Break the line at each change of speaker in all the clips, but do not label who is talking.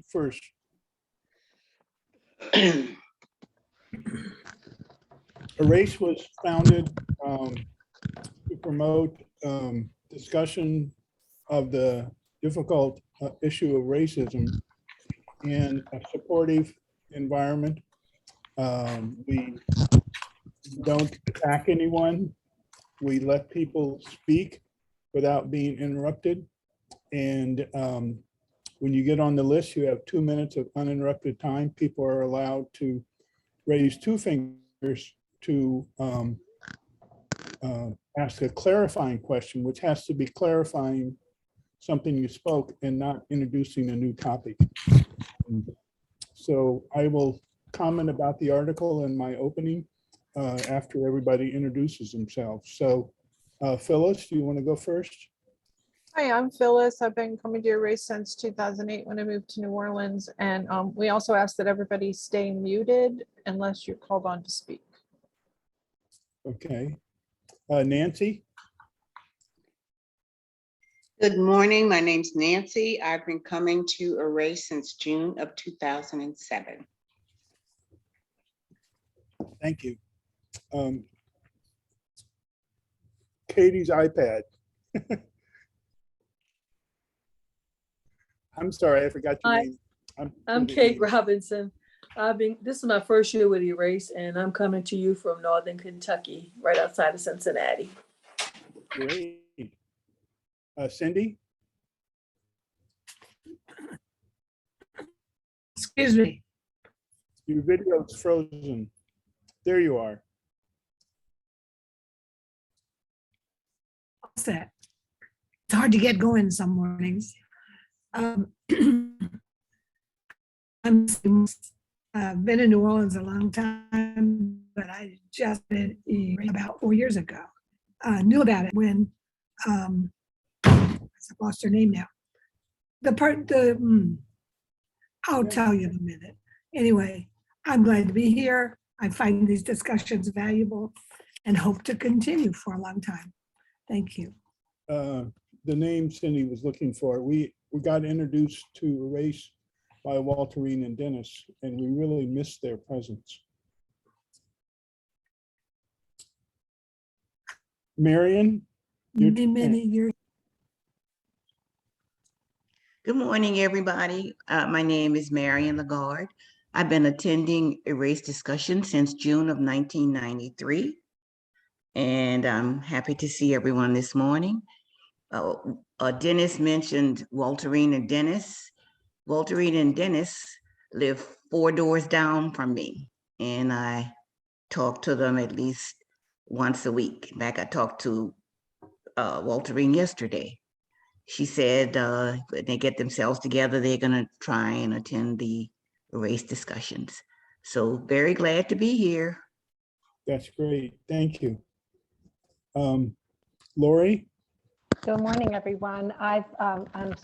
first. Erace was founded to promote discussion of the difficult issue of racism in a supportive environment. We don't attack anyone. We let people speak without being interrupted. And when you get on the list, you have 2 minutes of uninterrupted time. People are allowed to raise two fingers to ask a clarifying question, which has to be clarifying something you spoke and not introducing a new topic. So I will comment about the article in my opening after everybody introduces themselves. So Phyllis, do you want to go first?
Hi, I'm Phyllis. I've been coming to Erace since 2008 when I moved to New Orleans. And we also ask that everybody stay muted unless you're called on to speak.
Okay. Nancy?
Good morning. My name's Nancy. I've been coming to Erace since June of 2007.
Thank you. Katie's iPad. I'm sorry, I forgot your
Hi,
name.
I'm Kate Robinson. This is my first year with Erace, and I'm coming to you from Northern Kentucky, right outside of Cincinnati.
Great. Cindy?
Excuse me.
Your video is frozen. There you are.
What's that? It's hard to get going some mornings. I'm been in New Orleans a long time, but I just been about 4 years ago. Knew about it when I lost her name now. I'll tell you in a minute. Anyway, I'm glad to be here. I find these discussions valuable and hope to continue for a long time. Thank you.
The name Cindy was looking for, we got introduced to Erace by Walterine and Dennis, and we really missed their presence. Marion?
Many years.
Good morning, everybody. My name is Marion Lagarde. I've been attending Erace discussion since June of 1993. And I'm happy to see everyone this morning. Dennis mentioned Walterine and Dennis. Walterine and Dennis live 4 doors down from me, and I talk to them at least once a week. In fact, I talked to Walterine yesterday. She said when they get themselves together, they're gonna try and attend the Erace discussions. So very glad to be here.
That's great, thank you. Lori?
Good morning, everyone. I'm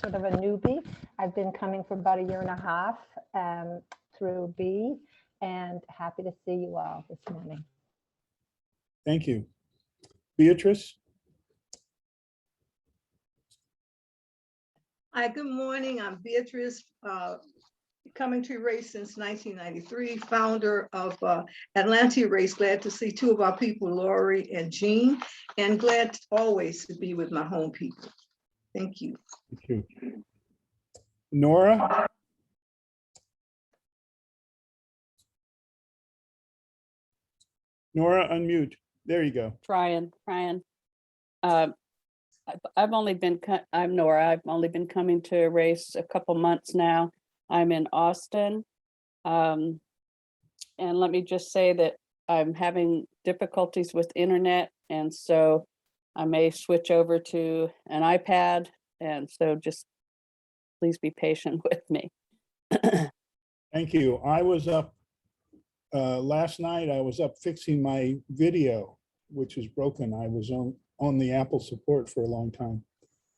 sort of a newbie. I've been coming for about 1.5 years through B, and happy to see you all this morning.
Thank you. Beatrice?
Hi, good morning. I'm Beatrice, coming to Erace since 1993, founder of Atlanta Erace. Glad to see 2 of our people, Lori and Jean, and glad always to be with my home people. Thank you.
Thank you. Nora? Nora, unmute. There you go.
Trying. I've only been, I'm Nora. I've only been coming to Erace a couple months now. I'm in Austin. And let me just say that I'm having difficulties with internet. And so I may switch over to an iPad. And so just please be patient with me.
Thank you. I was up last night. I was up fixing my video, which is broken. I was on the Apple support for a long time,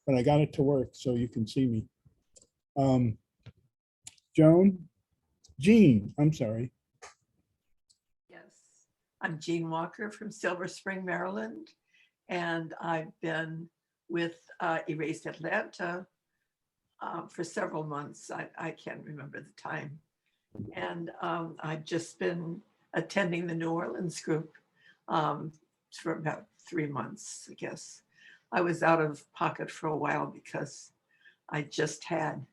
but I got it to work so you can see me. Jean, I'm sorry.
Yes, I'm Jean Walker from Silver Spring, Maryland, and I've been with Erace Atlanta for several months. I can't remember the time. And I've just been attending the New Orleans group for about 3 months, I guess. I was out of pocket for a while because I just had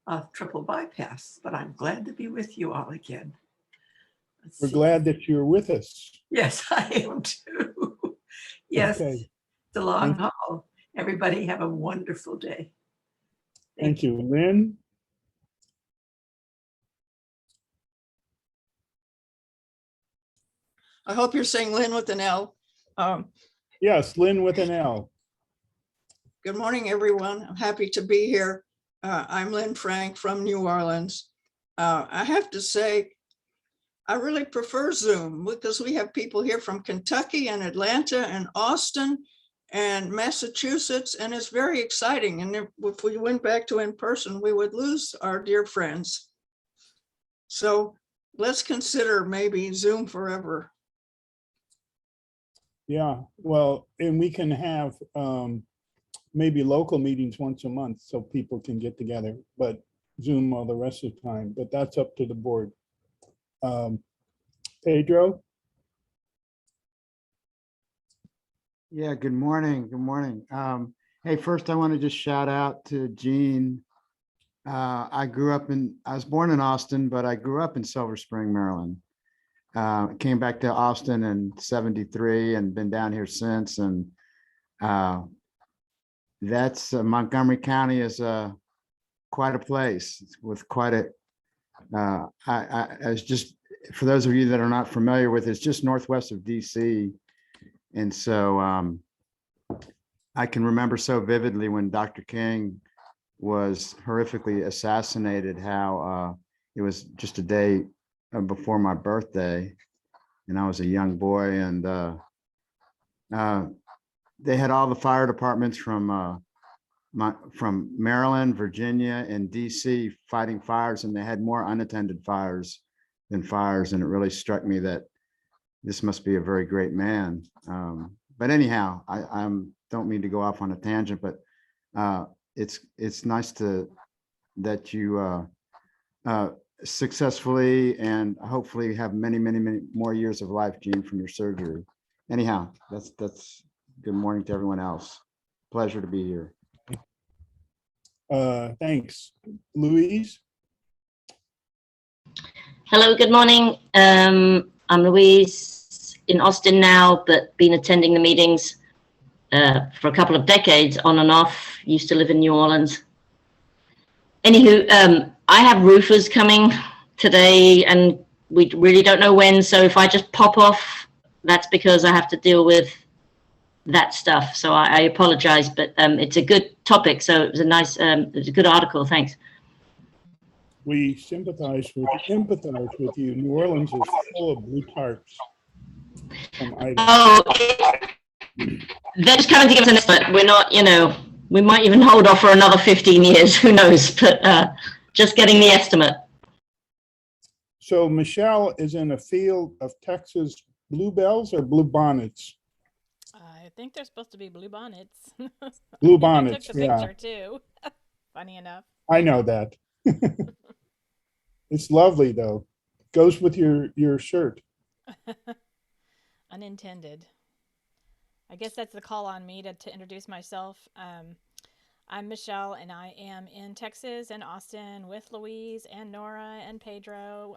a triple bypass, but I'm glad to be with you all again. Let's
We're
see.
glad that you're with us.
Yes, I am too. Yes,
Okay,
it's a long haul. Everybody have a wonderful day.
thank you. Lynn?
I hope you're saying Lynn with an L.
Yes, Lynn with an L.
Good morning, everyone. I'm happy to be here. I'm Lynn Frank from New Orleans. I have to say, I really prefer Zoom because we have people here from Kentucky and Atlanta and Austin and Massachusetts, and it's very exciting. And if we went back to in person, we would lose our dear friends. So let's consider maybe Zoom forever.
Yeah, well, and we can have maybe local meetings once a month so people can get together, but Zoom all the rest of the time, but that's up to the board. Pedro?
Yeah, good morning. Good morning. Hey, first I want to just shout out to Jean. I was born in Austin, but I grew up in Silver Spring, Maryland. Came back to Austin in '73 and been down here since. And that's Montgomery County is quite a place with quite a, as just for those of you that are not familiar with it, it's just northwest of DC. And so I can remember so vividly when Dr. King was horrifically assassinated, how it was just a day before my birthday, and I was a young boy, and they had all the fire departments from Maryland, Virginia, and DC fighting fires, and they had more unattended fires than fires, and it really struck me that this must be a very great man. But anyhow, I don't mean to go off on a tangent, but it's nice that you successfully and hopefully have many more years of life, Gene, from your surgery. Anyhow, that's good morning to everyone else. Pleasure to be here.
Thanks. Louise?
Hello, good morning. I'm Louise in Austin now, but been attending the meetings for a couple of decades on and off. Used to live in New Orleans. Anywho, I have roofers coming today and we really don't know when. So if I just pop off, that's because I have to deal with that stuff. So I apologize, but it's a good topic. So it was a nice, it was a good article. Thanks.
We empathize with you. New Orleans is full of blue tarps.
Oh, they're just coming to give us an estimate. We're not, you know, we might even hold off for another 15 years. Who knows? But just getting the estimate.
So Michelle is in a field of Texas bluebells or blue bonnets?
I think they're supposed to be blue bonnets.
Blue
I
bonnets,
took the
yeah.
picture too. Funny enough.
I know that. It's lovely though. Goes with your shirt.
Unintended. I guess that's the call on me to introduce myself. I'm Michelle and I am in Texas and Austin with Louise and Nora and Pedro.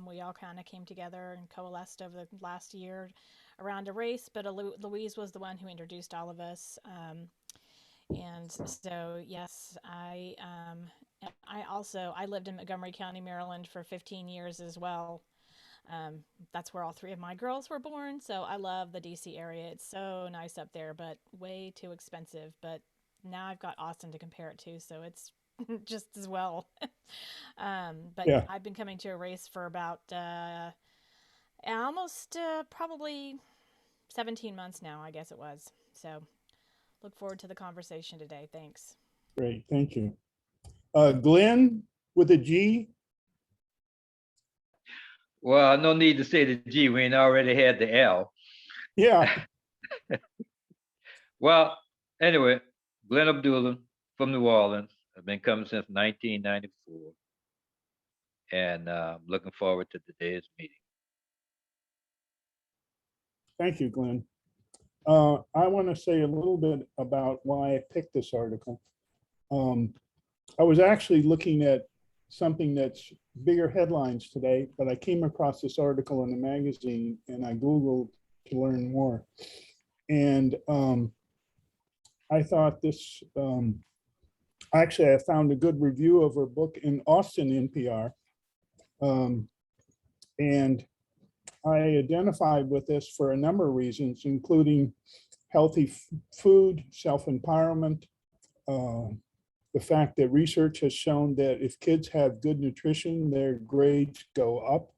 We all kind of came together and coalesced over the last year around Erace, but Louise was the one who introduced all of us. And so, yes, I lived in Montgomery County, Maryland for 15 years as well. That's where all three of my girls were born. So I love the DC area. It's so nice up there, but way too expensive. But now I've got Austin to compare it to, so it's just as well. But yeah. I've been coming to Erace for about almost probably 17 months now, I guess it was. So look forward to the conversation today. Thanks.
Great, thank you. Glenn with a G.
Well, no need to say the G. We already had the L.
Yeah.
Well, anyway, Glenn Abdullah from New Orleans. I've been coming since 1994. And looking forward to today's meeting.
Thank you, Glenn. I want to say a little bit about why I picked this article. I was actually looking at something that's bigger headlines today, but I came across this article in a magazine and I Googled to learn more. And I thought this, actually, I found a good review of her book in Austin NPR. And I identified with this for a number of reasons, including healthy food, self-empowerment, the fact that research has shown that if kids have good nutrition, their grades go up.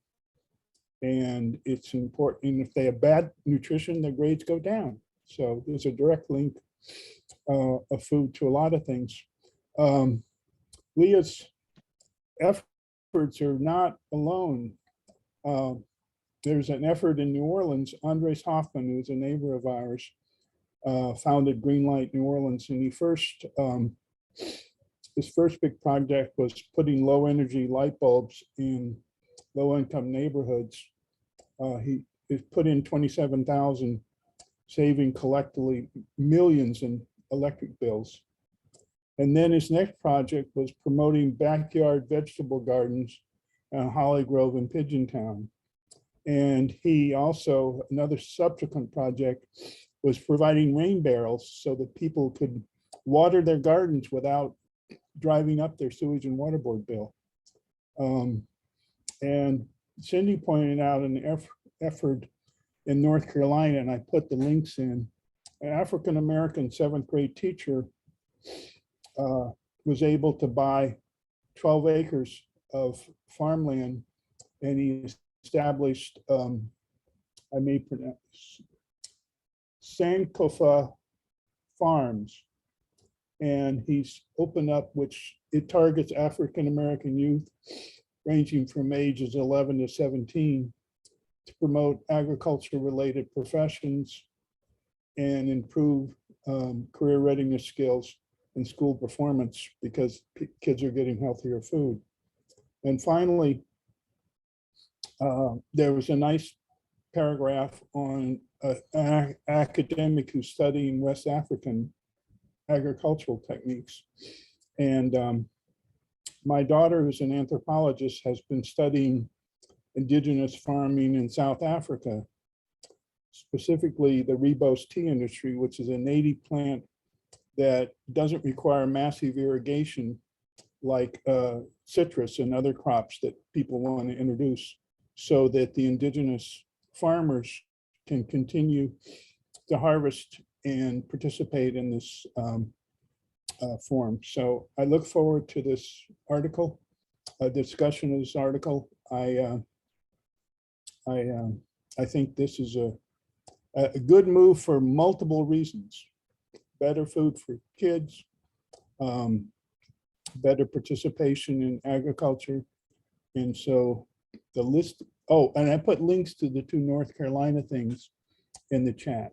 And it's important, if they have bad nutrition, their grades go down. So there's a direct link of food to a lot of things. Leah's efforts are not alone. There's an effort in New Orleans. Andres Hoffman, who's a neighbor of ours, founded Greenlight New Orleans, and his first big project was putting low energy light bulbs in low income neighborhoods. He put in 27,000, saving collectively millions in electric bills. And then his next project was promoting backyard vegetable gardens in Holly Grove and Pigeon Town. And he also, another subsequent project was providing rain barrels so that people could water their gardens without driving up their sewage and water board bill. And Cindy pointed out an effort in North Carolina, and I put the links in. An African-American 7th grade teacher was able to buy 12 acres of farmland, and he established, I may pronounce, Sankofa Farms. And he's opened up, which it targets African-American youth ranging from ages 11 to 17 to promote agriculture-related professions and improve career readiness skills and school performance because kids are getting healthier food. And finally, there was a nice paragraph on an academic who's studying West African agricultural techniques. And my daughter, who's an anthropologist, has been studying indigenous farming in South Africa, specifically the rooibos tea industry, which is a native plant that doesn't require massive irrigation like citrus and other crops that people want to introduce, so that the indigenous farmers can continue to harvest and participate in this form. So I look forward to this article, a discussion of this article. I think this is a good move for multiple reasons. Better food for kids, better participation in agriculture. And so the list, oh, and I put links to the 2 North Carolina things in the chat.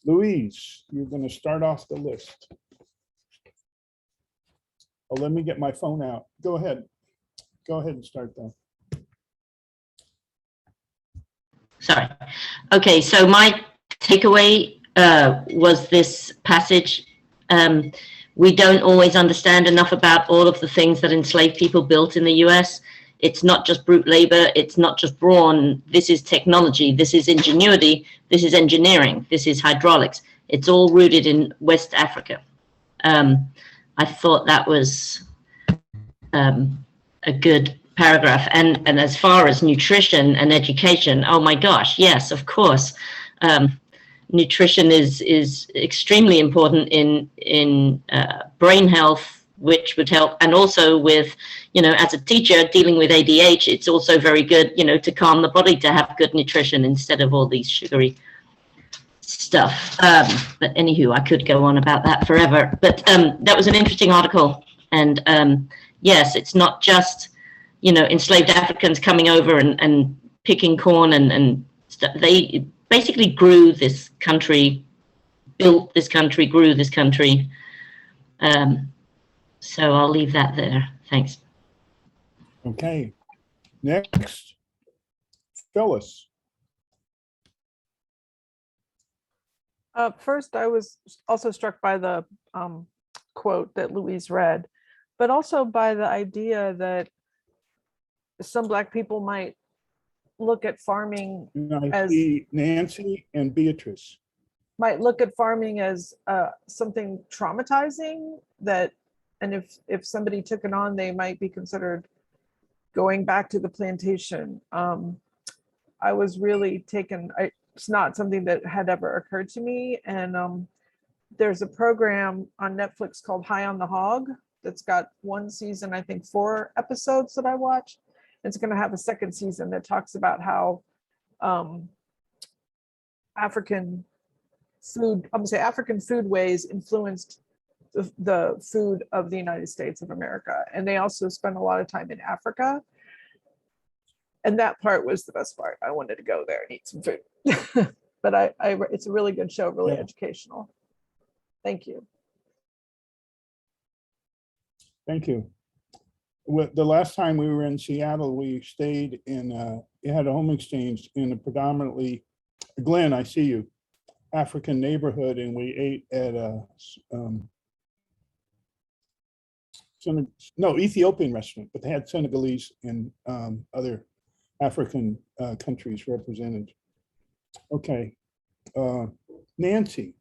Louise, you're going to start off the list. Oh, let me get my phone out. Go ahead. Go ahead and start that.
Sorry. Okay, so my takeaway was this passage. We don't always understand enough about all of the things that enslaved people built in the US. It's not just brute labor, it's not just brawn. This is technology, this is ingenuity, this is engineering, this is hydraulics. It's all rooted in West Africa. I thought that was a good paragraph. And as far as nutrition and education, oh my gosh, yes, of course. Nutrition is extremely important in brain health, which would help, and also with, you know, as a teacher dealing with ADH, it's also very good, you know, to calm the body, to have good nutrition instead of all these sugary stuff. But anywho, I could go on about that forever. But that was an interesting article, and yes, it's not just, you know, enslaved Africans coming over and picking corn and stuff. They basically grew this country, built this country, grew this country. So I'll leave that there. Thanks.
Okay, next, Phyllis.
First, I was also struck by the quote that Louise read, but also by the idea that some Black people might look at farming
I
as
see Nancy and Beatrice.
something traumatizing that, and if somebody took it on, they might be considered going back to the plantation. I was really taken, it's not something that had ever occurred to me. And there's a program on Netflix called High on the Hog that's got one season, I think 4 episodes that I watched. It's going to have a second season that talks about how African foodways influenced the food of the United States of America. And they also spend a lot of time in Africa. And that part was the best part. I wanted to go there and eat some food. But it's a really good show, really educational. Thank you.
Thank you. The last time we were in Seattle, we stayed in, it had a home exchange in a predominantly, Glenn, I see you, African neighborhood, and we ate at a Ethiopian restaurant, but they had Senegalese and other African countries represented. Okay, Nancy.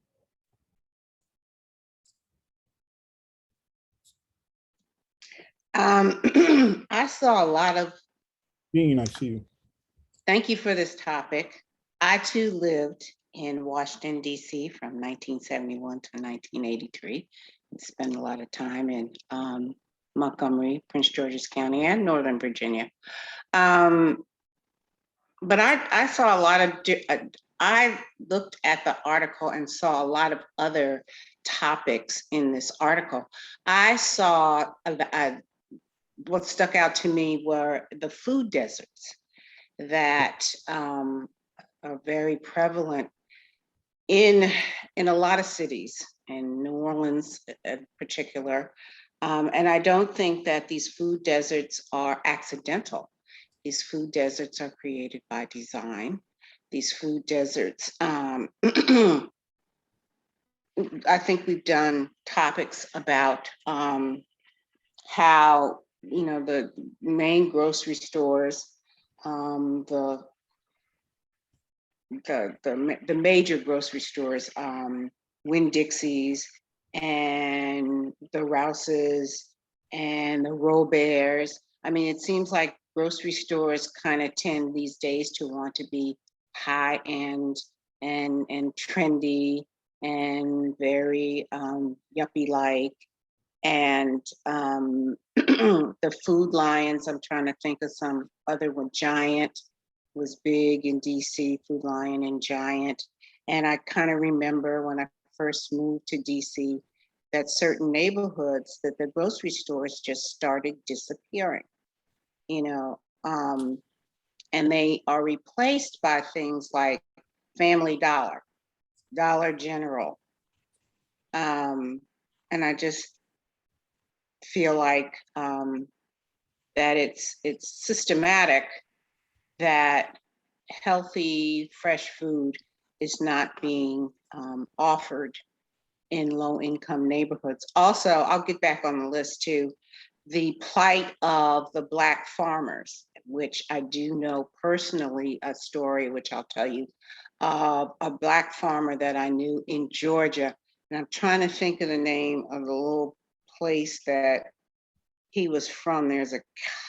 I saw a lot of,
Dean, I see you.
thank you for this topic. I too lived in Washington, D.C. from 1971 to 1983 and spent a lot of time in Montgomery, Prince George's County, and Northern Virginia. But I saw a lot of, I looked at the article and saw a lot of other topics in this article. I saw, what stuck out to me were the food deserts that are very prevalent in a lot of cities, in New Orleans in particular. And I don't think that these food deserts are accidental. These food deserts are created by design. These food deserts, I think we've done topics about how, you know, the main grocery stores, the major grocery stores, Winn-Dixie's and the Rouse's and the Roberts. I mean, it seems like grocery stores kind of tend these days to want to be high end and trendy and very yuppie-like. And the Food Lions, I'm trying to think of some other one. Giant was big in DC, Food Lion and Giant. And I kind of remember when I first moved to DC that certain neighborhoods, that the grocery stores just started disappearing, you know, and they are replaced by things like Family Dollar, Dollar General. And I just feel like that it's systematic that healthy, fresh food is not being offered in low-income neighborhoods. Also, I'll get back on the list too, the plight of the Black farmers, which I do know personally a story, which I'll tell you, a Black farmer that I knew in Georgia. And I'm trying to think of the name of the little place that he was from. There's a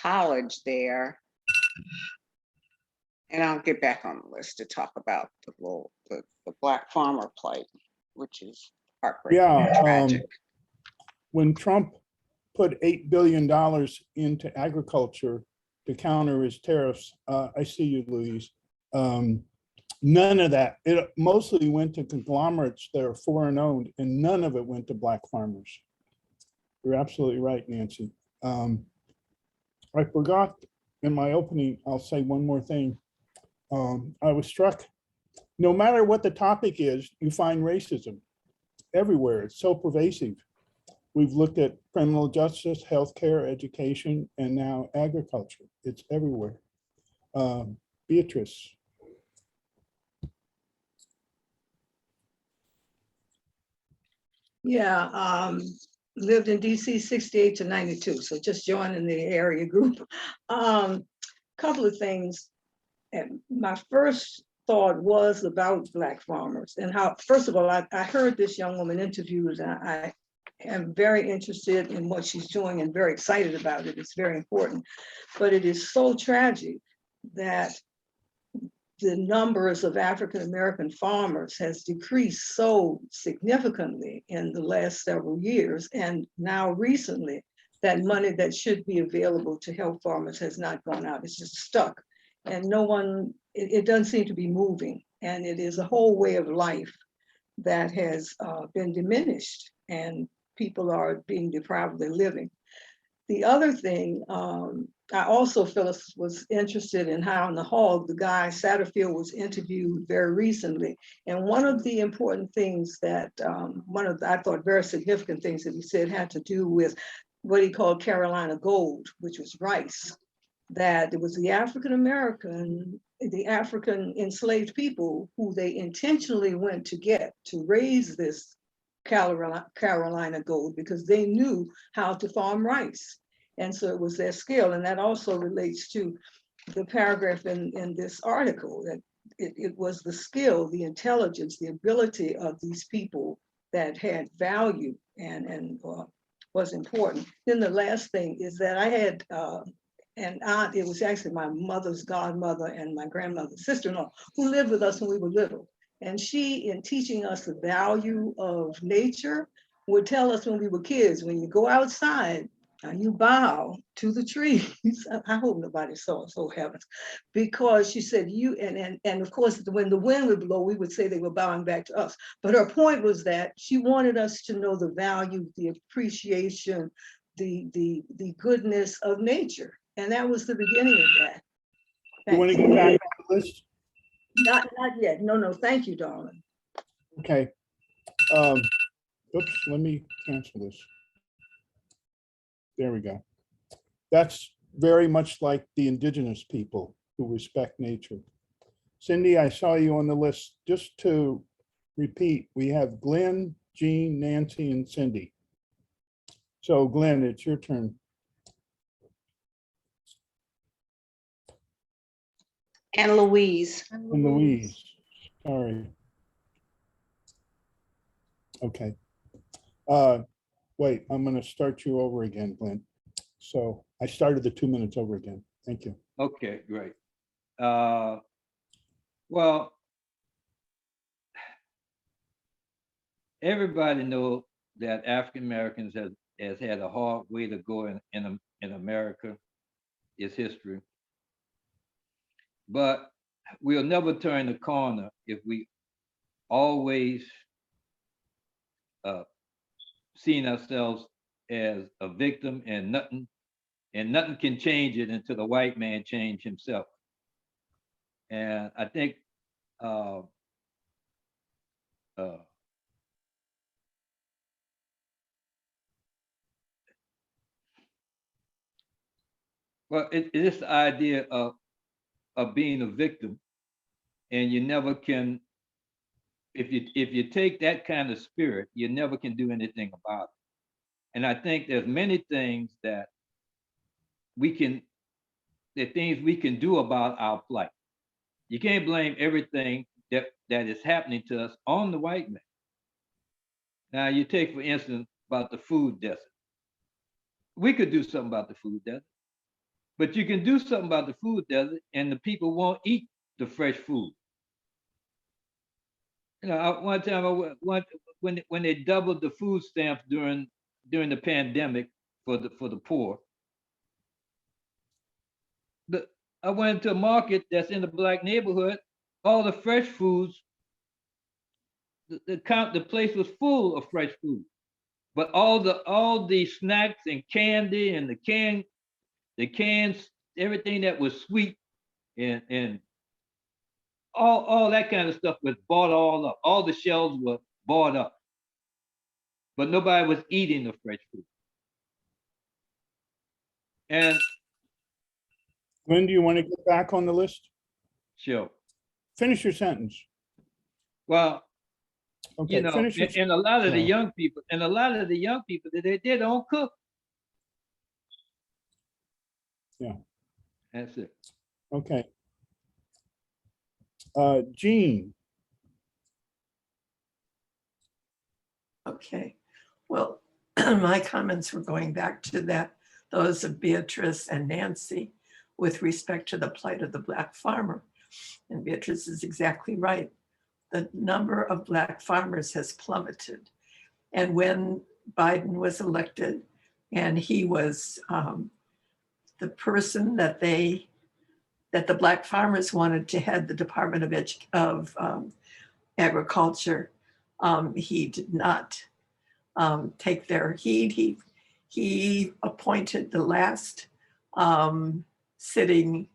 college there. And I'll get back on the list to talk about the Black farmer plight, which is heartbreaking and tragic.
When Trump put $8 billion into agriculture to counter his tariffs, I see you, Louise. None of that, it mostly went to conglomerates that are foreign owned, and none of it went to Black farmers. You're absolutely right, Nancy. I forgot in my opening, I'll say one more thing. I was struck, no matter what the topic is, you find racism everywhere. It's so pervasive. We've looked at criminal justice, healthcare, education, and now agriculture. It's everywhere. Beatrice.
Yeah, lived in DC 68 to 92, so just joining the area group. Couple of things. And my first thought was about Black farmers and how, first of all, I heard this young woman interviewed, and I am very interested in what she's doing and very excited about it. It's very important. But it is so tragic that the numbers of African-American farmers has decreased so significantly in the last several years. And now recently, that money that should be available to help farmers has not gone out. It's just stuck. And no one, it doesn't seem to be moving. And it is a whole way of life that has been diminished, and people are being deprived of their living. The other thing, I also, Phyllis, was interested in how in the hall, the guy Satterfield was interviewed very recently. And one of the important things that, one of the, I thought, very significant things that he said had to do with what he called Carolina gold, which was rice. That it was the African enslaved people who they intentionally went to get to raise this Carolina gold because they knew how to farm rice. And so it was their skill. And that also relates to the paragraph in this article, that it was the skill, the intelligence, the ability of these people that had value and was important. Then the last thing is that I had an aunt, it was actually my mother's godmother and my grandmother's sister-in-law who lived with us when we were little. And she, in teaching us the value of nature, would tell us when we were kids, when you go outside, you bow to the trees. I hope nobody saw us, oh heavens. Because she said and of course, when the wind would blow, we would say they were bowing back to us. But her point was that she wanted us to know the value, the appreciation, the goodness of nature. And that was the beginning of that.
You want to get back on the list?
Not yet. No, thank you, darling.
Okay. Oops, let me cancel this. There we go. That's very much like the indigenous people who respect nature. Cindy, I saw you on the list. Just to repeat, we have Glenn, Jean, Nancy, and Cindy. So Glenn, it's your turn.
And Louise.
And Louise, sorry. Okay. Wait, I'm going to start you over again, Glenn. So I started the 2 minutes over again. Thank you.
Okay, great. Well, everybody knows that African Americans has had a hard way to go in America. It's history. But we'll never turn the corner if we always seeing ourselves as a victim, and nothing can change it until the white man change himself. And I think well, it is the idea of being a victim, and you never can, if you take that kind of spirit, you never can do anything about it. And I think there's many things that we can do about our plight. You can't blame everything that is happening to us on the white man. Now you take, for instance, about the food desert. We could do something about the food desert, but you can do something about the food desert and the people won't eat the fresh food. You know, one time when they doubled the food stamps during the pandemic for the poor, I went to a market that's in the Black neighborhood. All the fresh foods, the place was full of fresh food, but all the snacks and candy and the cans, everything that was sweet and all that kind of stuff was bought all up. All the shelves were bought up. but nobody was eating the fresh fruit. And
Glenn, do you want to get back on the list?
sure,
Finish your sentence.
well,
Okay, finish your.
and a lot of the
Yeah.
young people, they don't cook.
Yeah.
That's it.
Okay. Jean,
Okay, well, my comments were going back to those of Beatrice and Nancy with respect to the plight of the Black farmer. And Beatrice is exactly right. The number of Black farmers has plummeted. And when Biden was elected and he was the person that the Black farmers wanted to head the Department of Agriculture, he did not take their heed. He appointed the last sitting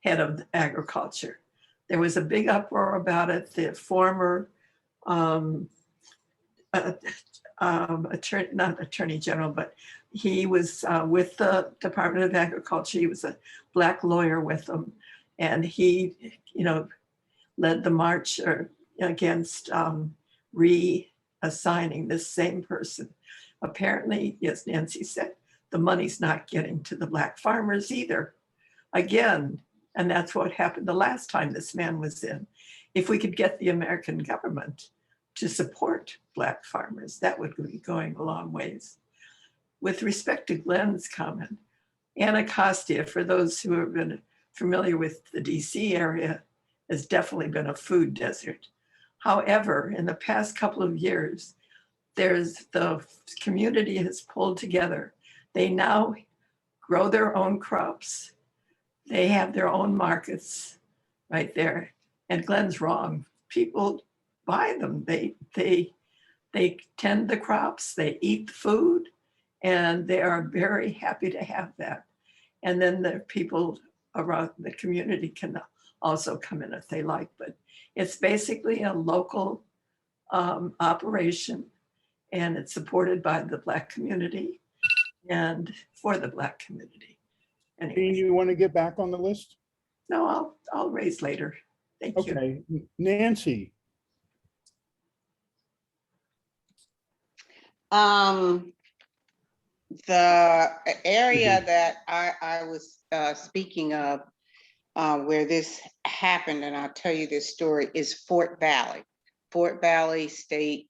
head of agriculture. There was a big uproar about it. The former attorney, not attorney general, but he was with the Department of Agriculture. He was a Black lawyer with them, and he, led the march against reassigning this same person. Apparently, yes, Nancy said, the money's not getting to the Black farmers either. Again, and that's what happened the last time this man was in. If we could get the American government to support Black farmers, that would be going a long ways. With respect to Glenn's comment, Anacostia, for those who have been familiar with the DC area, has definitely been a food desert. However, in the past couple of years, the community has pulled together. They now grow their own crops. They have their own markets right there. And Glenn's wrong. People buy them. They tend the crops, they eat the food, and they are very happy to have that. And then the people around the community can also come in if they like, but it's basically a local operation, and it's supported by the Black community and for the Black community.
Jean,
Anyway,
you want to get back on the list?
no, I'll raise later. Thank you.
Okay, Nancy,
The area that I was speaking of, where this happened, and I'll tell you this story, is Fort Valley State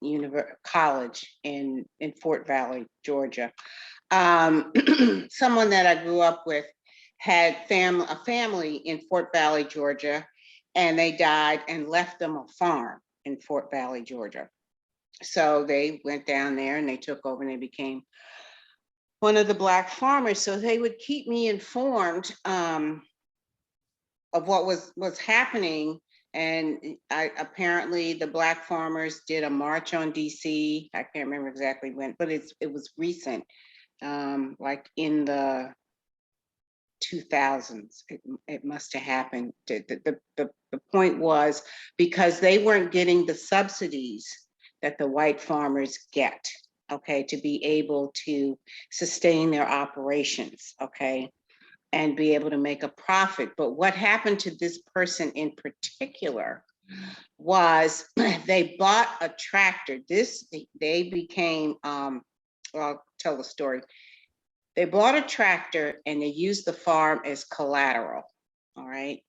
College in Fort Valley, Georgia. Someone that I grew up with had a family in Fort Valley, Georgia, and they died and left them a farm in Fort Valley, Georgia. So they went down there and they took over and they became one of the Black farmers. So they would keep me informed of what was happening. And apparently the Black farmers did a march on DC. I can't remember exactly when, but it was recent, like in the 2000s. It must have happened. The point was because they weren't getting the subsidies that the white farmers get, okay, to be able to sustain their operations, okay, and be able to make a profit. But what happened to this person in particular was they bought a tractor. They became, I'll tell the story. They bought a tractor and they used the farm as collateral, all right?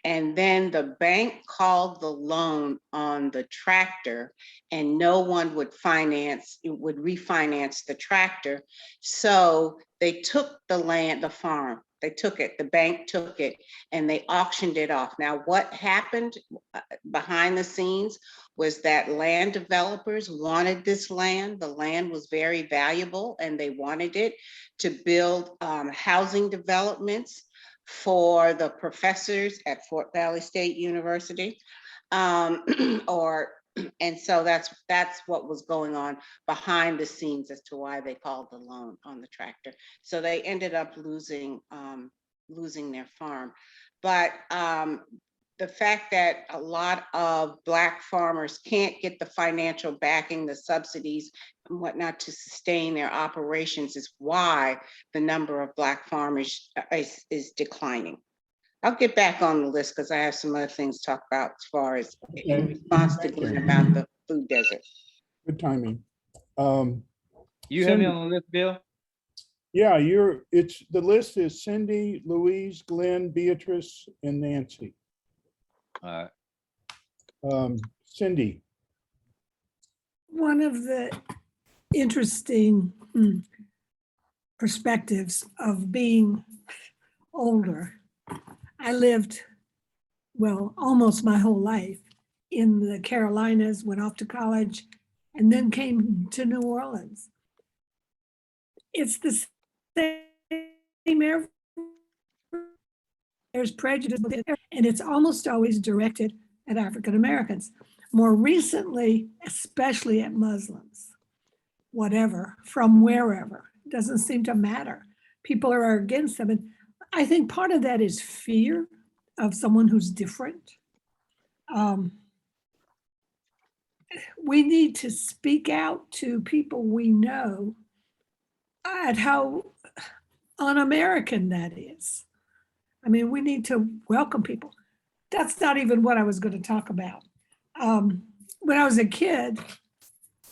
And then the bank called the loan on the tractor and no one would refinance the tractor. So they took the farm, they took it, the bank took it and they auctioned it off. Now, what happened behind the scenes was that land developers wanted this land. The land was very valuable and they wanted it to build housing developments for the professors at Fort Valley State University. And so that's what was going on behind the scenes as to why they called the loan on the tractor. So they ended up losing their farm. But the fact that a lot of Black farmers can't get the financial backing, the subsidies and whatnot to sustain their operations is why the number of Black farmers is declining. I'll get back on the list because I have some other things to talk about as far as in response to Glenn about the food desert.
Good timing.
You have me
Cindy.
on the list, Bill?
Yeah, the list is Cindy, Louise, Glenn, Beatrice, and Nancy.
All right.
Cindy.
One of the interesting perspectives of being older, I lived, well, almost my whole life in the Carolinas, went off to college, and then came to New Orleans. It's the same everywhere. There's prejudice, and it's almost always directed at African Americans. More recently, especially at Muslims, whatever, from wherever, doesn't seem to matter. People are against them. And I think part of that is fear of someone who's different. We need to speak out to people we know at how un-American that is. I mean, we need to welcome people. That's not even what I was going to talk about. When I was a kid,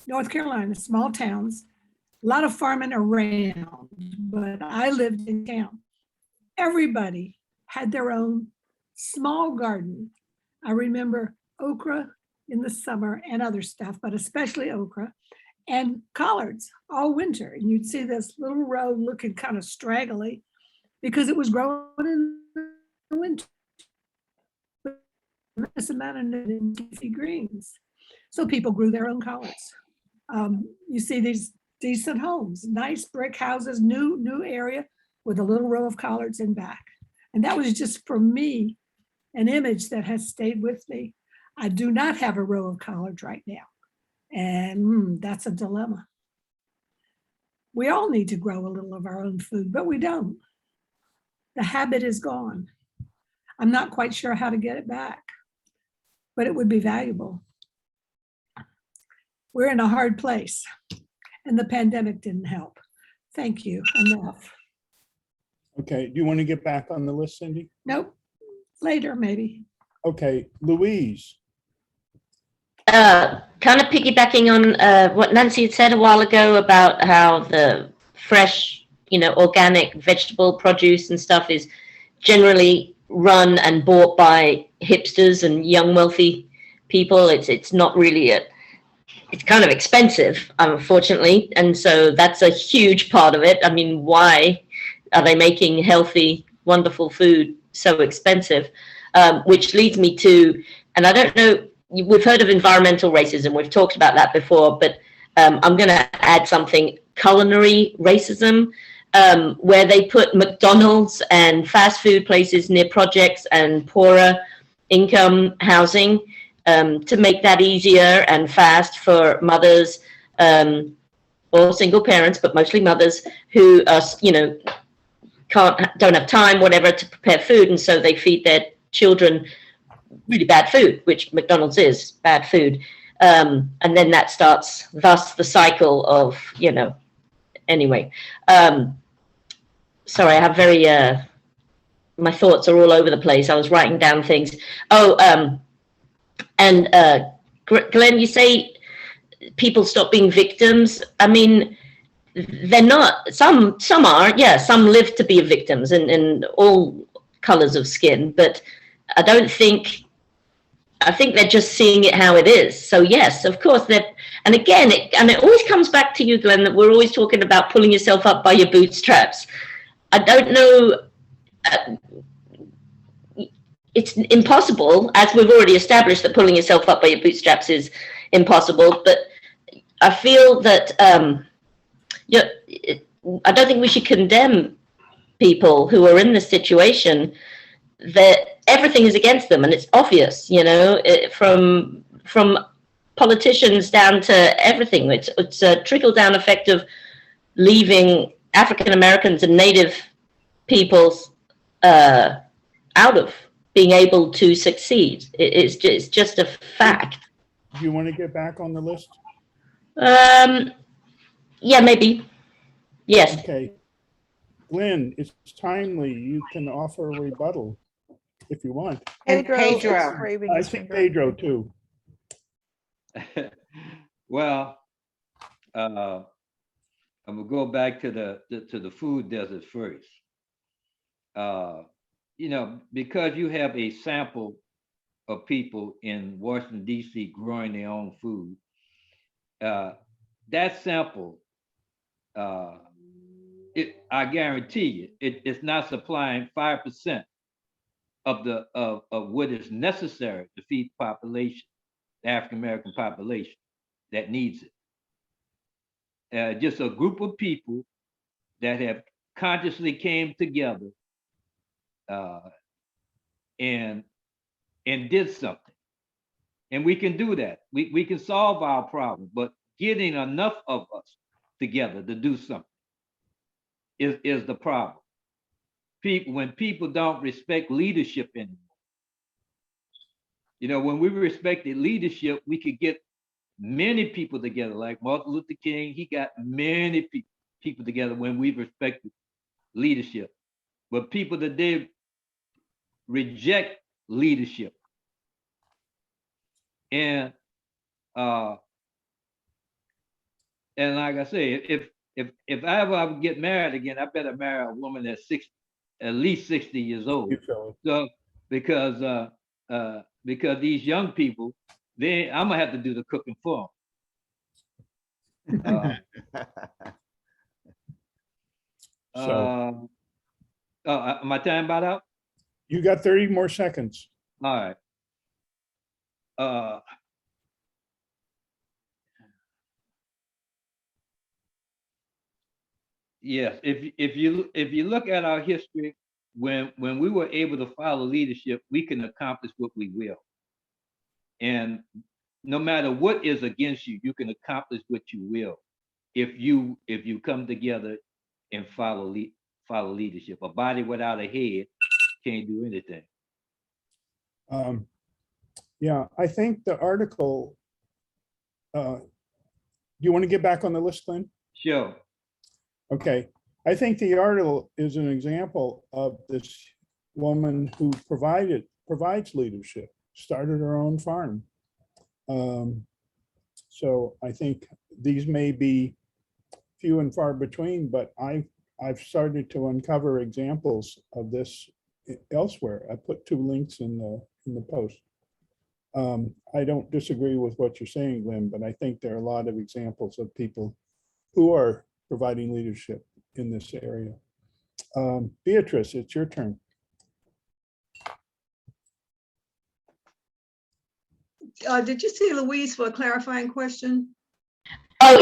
North Carolina, small towns, a lot of farming around, but I lived in town. Everybody had their own small garden. I remember okra in the summer and other stuff, but especially okra and collards all winter. And you'd see this little row looking kind of straggly because it was growing in the winter. This amount of leafy greens. So people grew their own collards. You see these decent homes, nice brick houses, new area with a little row of collards in back. And that was just for me, an image that has stayed with me. I do not have a row of collards right now. And that's a dilemma. We all need to grow a little of our own food, but we don't. The habit is gone. I'm not quite sure how to get it back, but it would be valuable. We're in a hard place, and the pandemic didn't help. Thank you. Enough.
Okay, do you want to get back on the list, Cindy?
Nope. Later, maybe.
Okay, Louise.
Kind of piggybacking on what Nancy had said a while ago about how the fresh, organic vegetable produce and stuff is generally run and bought by hipsters and young wealthy people. It's not really it's kind of expensive, unfortunately, and so that's a huge part of it. I mean, why are they making healthy, wonderful food so expensive? Which leads me to, and I don't know, we've heard of environmental racism. We've talked about that before, but I'm going to add something, culinary racism, where they put McDonald's and fast food places near projects and poorer income housing to make that easier and fast for mothers or single parents, but mostly mothers who are, don't have time, whatever, to prepare food, and so they feed their children really bad food, which McDonald's is bad food, and then that starts thus the cycle of anyway. Sorry, I have very my thoughts are all over the place. I was writing down things. Glenn, you say people stop being victims. I mean, they're not. Some are. Yeah, some live to be victims in all colors of skin, but I think they're just seeing it how it is. So yes, of course, and again, it always comes back to you, Glenn, that we're always talking about pulling yourself up by your bootstraps. I don't know, it's impossible, as we've already established that pulling yourself up by your bootstraps is impossible, but I feel that, I don't think we should condemn people who are in this situation, that everything is against them, and it's obvious, from politicians down to everything. It's a trickle-down effect of leaving African Americans and Native peoples out of being able to succeed. It's just a fact.
Do you want to get back on the list?
Yeah, maybe. Yes.
Okay. Glenn, it's timely. You can offer a rebuttal if you want.
And
Pedro is
Pedro.
waving
I
his
see
finger.
Pedro too.
Well, I'm gonna go back to the food desert first. You know, because you have a sample of people in Washington, D.C. growing their own food, that sample, I guarantee you, it's not supplying 5% of what is necessary to feed the population, the African American population that needs it. Just a group of people that have consciously came together and did something. And we can do that. We can solve our problem, but getting enough of us together to do something is the problem. When people don't respect leadership anymore. You know, when we respected leadership, we could get many people together, like Martin Luther King. He got many people together when we respected leadership. But people today reject leadership. And like I say, if I ever get married again, I better marry a woman that's at least 60 years old. So because these young people, I'm gonna have to do the cooking for them. My time about out?
You got 30 more seconds.
All right. Yes, if you look at our history, when we were able to follow leadership, we can accomplish what we will. And no matter what is against you, you can accomplish what you will if you come together and follow leadership. A body without a head can't do anything.
Yeah, I think the article, do you want to get back on the list, Glenn?
Sure.
Okay, I think the article is an example of this woman who provides leadership, started her own farm. So I think these may be few and far between, but I've started to uncover examples of this elsewhere. I put 2 links in the post. I don't disagree with what you're saying, Glenn, but I think there are a lot of examples of people who are providing leadership in this area. Beatrice, it's your turn.
Did you see Louise for a clarifying question?
Oh,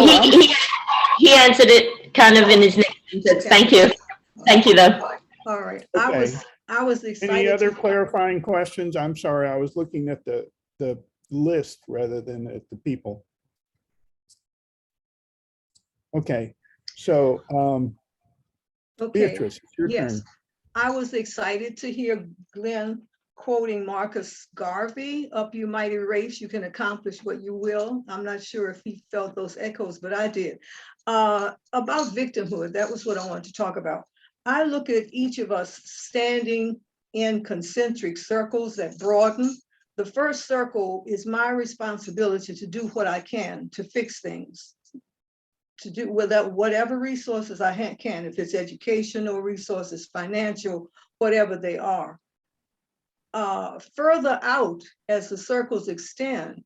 he answered it kind of in his next sentence. Thank you. Thank you, though.
All right.
Okay.
I was excited.
Any other clarifying questions? I'm sorry, I was looking at the list rather than at the people. Okay, so Beatrice, it's your turn.
I was excited to hear Glenn quoting Marcus Garvey, "Up you mighty race, you can accomplish what you will." I'm not sure if he felt those echoes, but I did. About victimhood, that was what I wanted to talk about. I look at each of us standing in concentric circles that broaden. The first circle is my responsibility to do what I can to fix things, to do without whatever resources I can, if it's educational resources, financial, whatever they are. Further out, as the circles extend,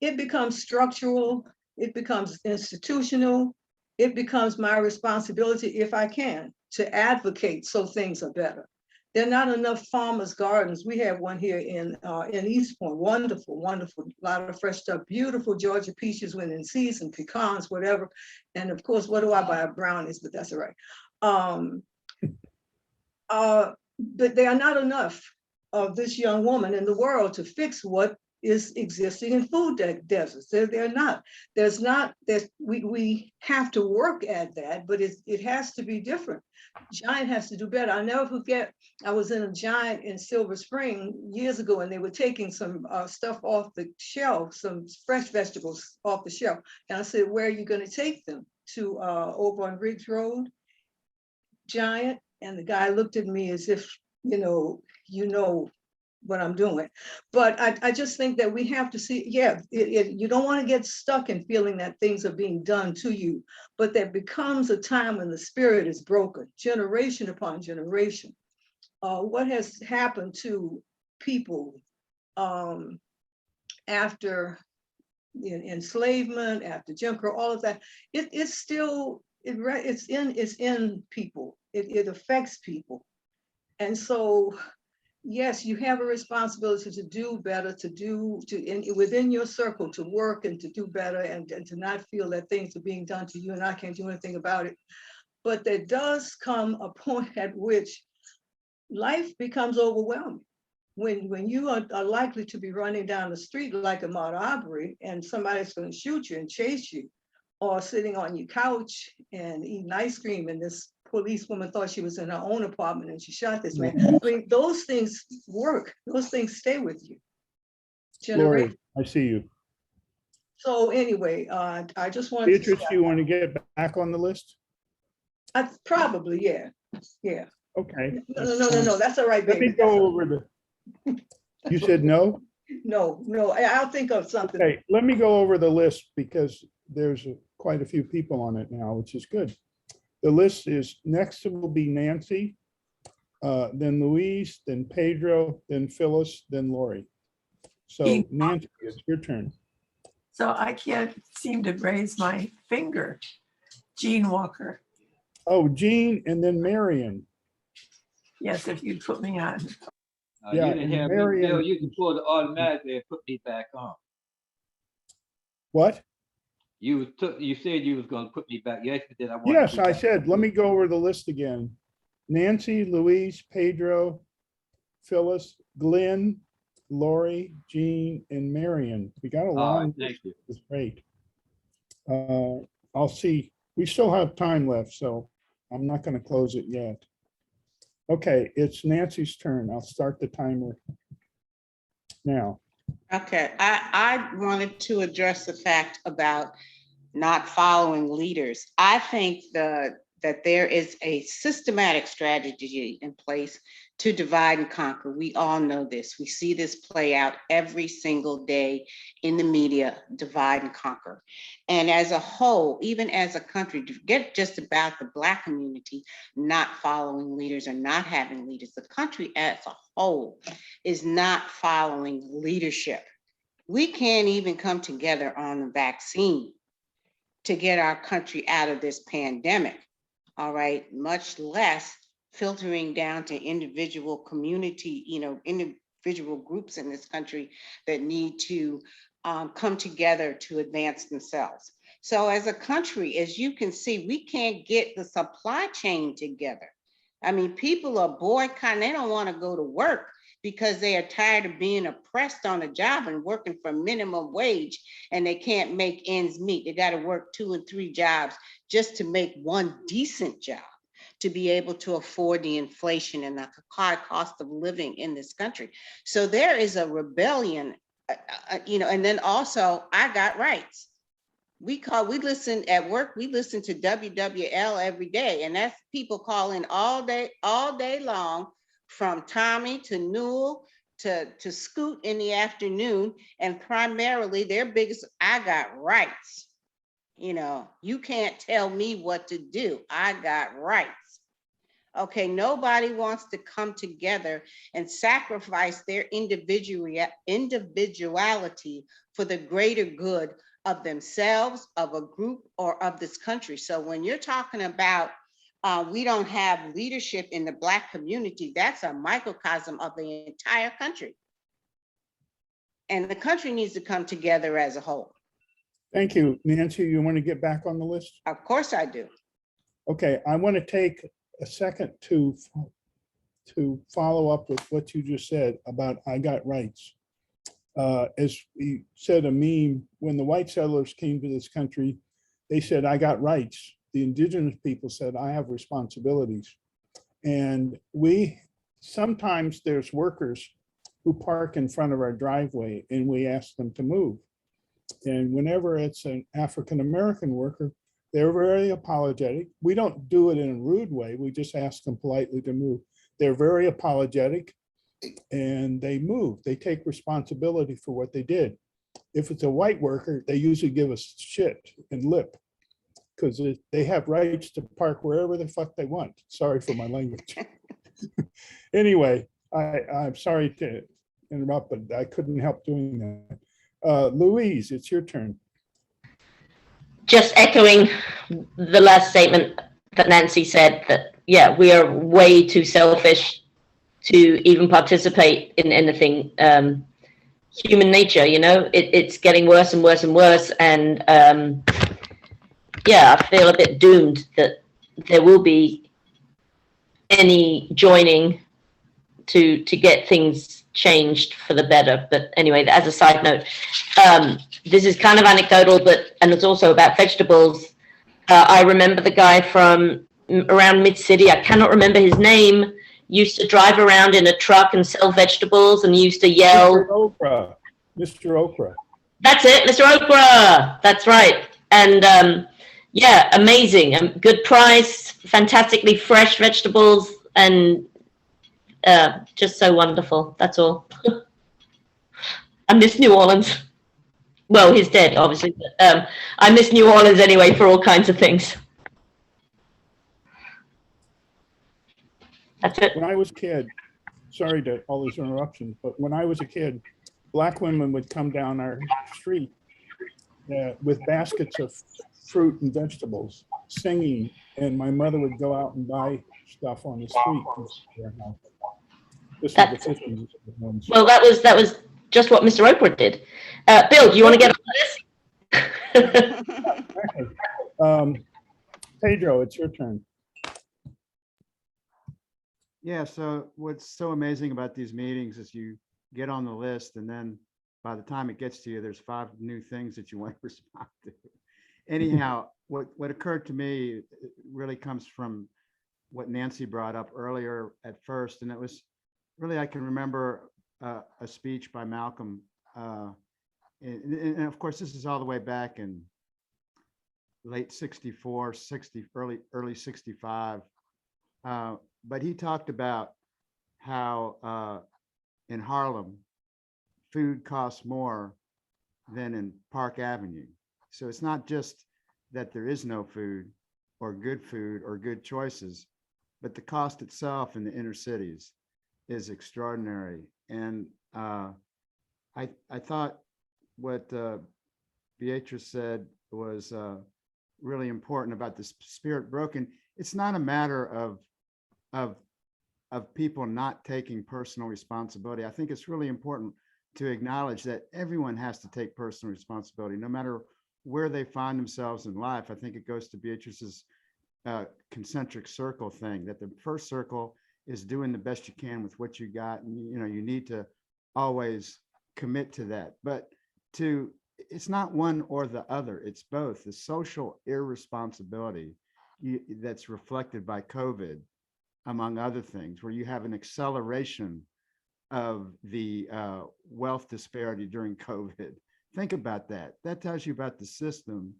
it becomes structural, it becomes institutional, it becomes my responsibility, if I can, to advocate so things are better. There are not enough farmers' gardens. We have one here in East Point. Wonderful, wonderful, a lot of fresh stuff. Beautiful Georgia peaches when in season, pecans, whatever. And of course, what do I buy? Brownies, but that's all right. But there are not enough of this young woman in the world to fix what is existing in food deserts. They're not. We have to work at that, but it has to be different. Giant has to do better. I'll never forget, I was in a Giant in Silver Spring years ago, and they were taking some stuff off the shelf, some fresh vegetables off the shelf. And I said, where are you going to take them? To over on Riggs Road, Giant. And the guy looked at me as if, you know what I'm doing. But I just think that we have to see, you don't want to get stuck in feeling that things are being done to you, but there becomes a time when the spirit is broken, generation upon generation. What has happened to people after enslavement, after Jim Crow, all of that, it's still, it's in people. It affects people. And so, yes, you have a responsibility to do better, within your circle, to work and to do better, and to not feel that things are being done to you and I can't do anything about it. But there does come a point at which life becomes overwhelming. When you are likely to be running down the street like a Ahmaud Arbery, and somebody's going to shoot you and chase you, or sitting on your couch and eating ice cream, and this policewoman thought she was in her own apartment and she shot this man. I mean, those things work. Those things stay with you.
Lori, I see you.
So anyway, I just wanted
Beatrice,
to say,
you want to get back on the list?
probably, yeah.
Okay.
No, that's all right,
Let me
baby.
go over you said no?
No, I'll think of something.
Okay, let me go over the list because there's quite a few people on it now, which is good. The list is, next will be Nancy, then Louise, then Pedro, then Phyllis, then Lori. So Nancy, it's your turn.
So I can't seem to raise my finger. Jean Walker.
Oh, Jean and then Marion.
Yes, if you'd put me on.
Yeah,
You didn't
and
have me,
Marion-
Bill, you can pull it automatically and put me back on.
What?
You said you was gonna put me back. You asked me, did I want?
Yes, I said, let me go over the list again. Nancy, Louise, Pedro, Phyllis, Glenn, Lori, Jean, and Marion. We got a
All
long
right,
list.
thank you.
It's great. I'll see. We still have time left, so I'm not going to close it yet. Okay, it's Nancy's turn. I'll start the timer now.
Okay, I wanted to address the fact about not following leaders. I think that there is a systematic strategy in place to divide and conquer. We all know this. We see this play out every single day in the media, divide and conquer. And as a whole, even as a country, forget just about the Black community not following leaders or not having leaders. The country as a whole is not following leadership. We can't even come together on the vaccine to get our country out of this pandemic, all right, much less filtering down to individual community, individual groups in this country that need to come together to advance themselves. So as a country, as you can see, we can't get the supply chain together. I mean, people are boycotting, they don't want to go to work because they are tired of being oppressed on a job and working for minimum wage, and they can't make ends meet. They got to work 2 and 3 jobs just to make one decent job, to be able to afford the inflation and the high cost of living in this country. So there is a rebellion, and then also I got rights. We listen at work, we listen to WWL every day, and that's people calling all day long, from Tommy to Newell to Scoot in the afternoon, and primarily their biggest, I got rights. You can't tell me what to do. I got rights. Okay, nobody wants to come together and sacrifice their individuality for the greater good of themselves, of a group, or of this country. So when you're talking about we don't have leadership in the Black community, that's a microcosm of the entire country. And the country needs to come together as a whole.
Thank you. Nancy, you want to get back on the list?
Of course I do.
Okay, I want to take a second to follow up with what you just said about I got rights. As we said, a meme, when the white settlers came to this country, they said, I got rights. The indigenous people said, I have responsibilities. And sometimes there's workers who park in front of our driveway and we ask them to move. And whenever it's an African-American worker, they're very apologetic. We don't do it in a rude way. We just ask them politely to move. They're very apologetic and they move. They take responsibility for what they did. If it's a white worker, they usually give us shit and lip because they have rights to park wherever the fuck they want. Sorry for my language. Anyway, I'm sorry to interrupt, but I couldn't help doing that. Louise, it's your turn.
Just echoing the last statement that Nancy said, that, yeah, we are way too selfish to even participate in anything. Human nature, you know, it's getting worse and worse and worse. And yeah, I feel a bit doomed that there will be any joining to get things changed for the better. But anyway, as a side note, this is kind of anecdotal, and it's also about vegetables. I remember the guy from around Mid-City, I cannot remember his name, used to drive around in a truck and sell vegetables and used to yell.
Mr. Okra.
That's it, Mr. Okra. That's right. And yeah, amazing. Good price, fantastically fresh vegetables, and just so wonderful. That's all. I miss New Orleans. Well, he's dead, obviously, but I miss New Orleans anyway for all kinds of things. That's it.
When I was a kid, sorry to all these interruptions, but when I was a kid, Black women would come down our street with baskets of fruit and vegetables, singing, and my mother would go out and buy stuff on the street. This was the 50s.
Well, that was just what Mr. Oprah did. Bill, do you want to get on this?
Pedro, it's your turn.
Yeah, so what's so amazing about these meetings is you get on the list and then by the time it gets to you, there's 5 new things that you want to respond to. Anyhow, what occurred to me really comes from what Nancy brought up earlier at first, and it was really, I can remember a speech by Malcolm, and of course, this is all the way back in late 64, early 65. But he talked about how in Harlem, food costs more than in Park Avenue. So it's not just that there is no food or good choices, but the cost itself in the inner cities is extraordinary. And I thought what Beatrice said was really important about the spirit broken. It's not a matter of people not taking personal responsibility. I think it's really important to acknowledge that everyone has to take personal responsibility, no matter where they find themselves in life. I think it goes to Beatrice's concentric circle thing, that the first circle is doing the best you can with what you got. And, you know, you need to always commit to that. But it's not one or the other, it's both. The social irresponsibility that's reflected by COVID, among other things, where you have an acceleration of the wealth disparity during COVID. Think about that. That tells you about the system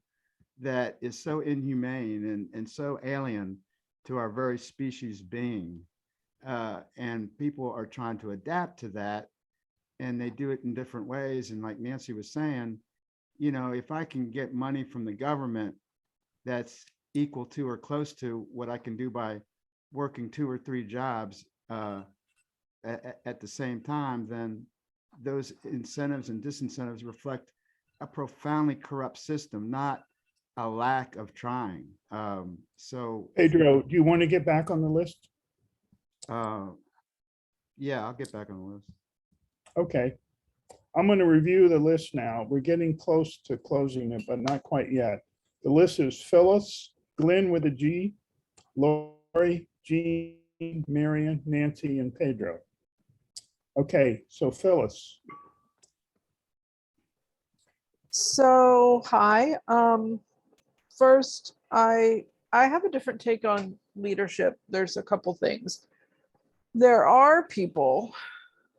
that is so inhumane and so alien to our very species being. And people are trying to adapt to that, and they do it in different ways. And like Nancy was saying, you know, if I can get money from the government that's equal to or close to what I can do by working 2 or 3 jobs at the same time, then those incentives and disincentives reflect a profoundly corrupt system, not a lack of trying. So
Pedro, do you want to get back on the list?
Yeah, I'll get back on the list.
Okay. I'm going to review the list now. We're getting close to closing it, but not quite yet. The list is Phyllis, Glenn with a G, Lori, Jean, Marion, Nancy, and Pedro. Okay, so Phyllis,
So, hi. First, I have a different take on leadership. There's a couple things. There are people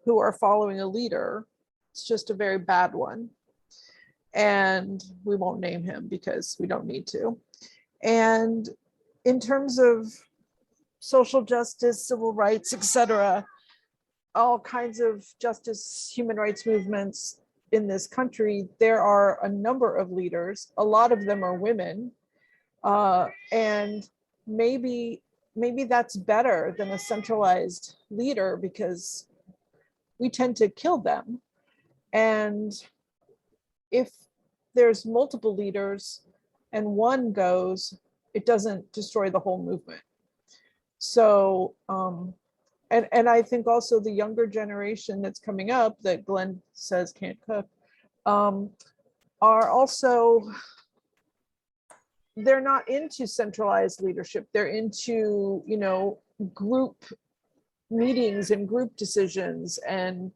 who are following a leader. It's just a very bad one. And we won't name him because we don't need to. And in terms of social justice, civil rights, etc., all kinds of justice, human rights movements in this country, there are a number of leaders. A lot of them are women. And maybe that's better than a centralized leader because we tend to kill them. And if there's multiple leaders and one goes, it doesn't destroy the whole movement. So, and I think also the younger generation that's coming up that Glenn says can't cook, are also, they're not into centralized leadership. They're into, group meetings and group decisions and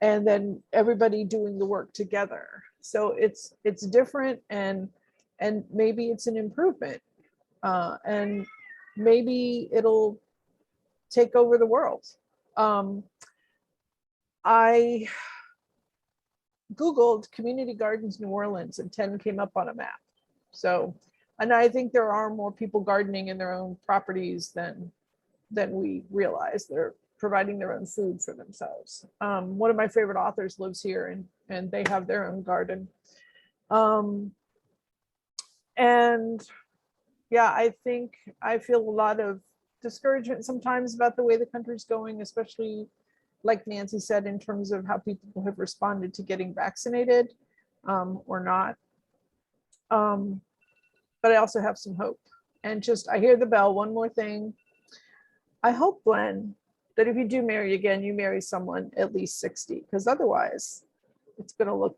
then everybody doing the work together. So it's different and maybe it's an improvement. And maybe it'll take over the world. I Googled community gardens New Orleans and 10 came up on a map. So, and I think there are more people gardening in their own properties than we realize. They're providing their own food for themselves. One of my favorite authors lives here and they have their own garden. And yeah, I think I feel a lot of discouragement sometimes about the way the country's going, especially like Nancy said, in terms of how people have responded to getting vaccinated or not. But I also have some hope. And just, I hear the bell, one more thing. I hope, Glenn, that if you do marry again, you marry someone at least 60, because otherwise it's gonna look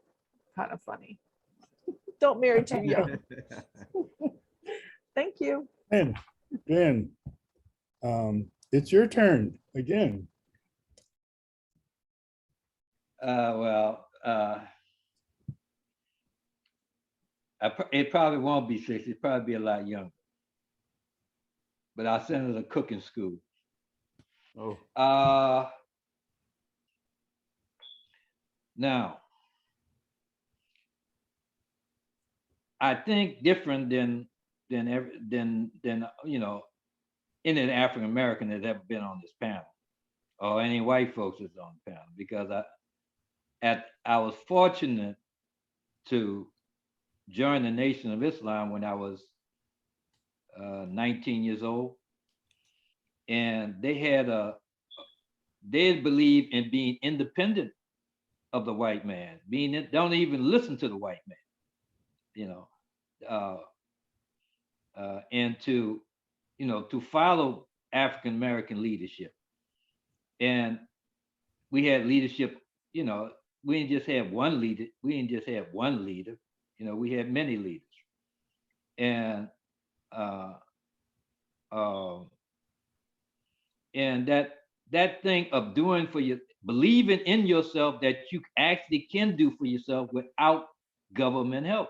kind of funny. Don't marry too young. Thank you.
And it's your turn again.
It probably won't be 60, it'll probably be a lot younger. But I'll send her to cooking school.
Oh,
Now, I think different than any African American that's ever been on this panel, or any white folks that's on the panel, because I was fortunate to join the Nation of Islam when I was 19 years old, and they believe in being independent of the white man, don't even listen to the white man, and to follow African American leadership. And we had leadership, we didn't just have one leader. We had many leaders. And that thing of doing for you, believing in yourself that you actually can do for yourself without government help,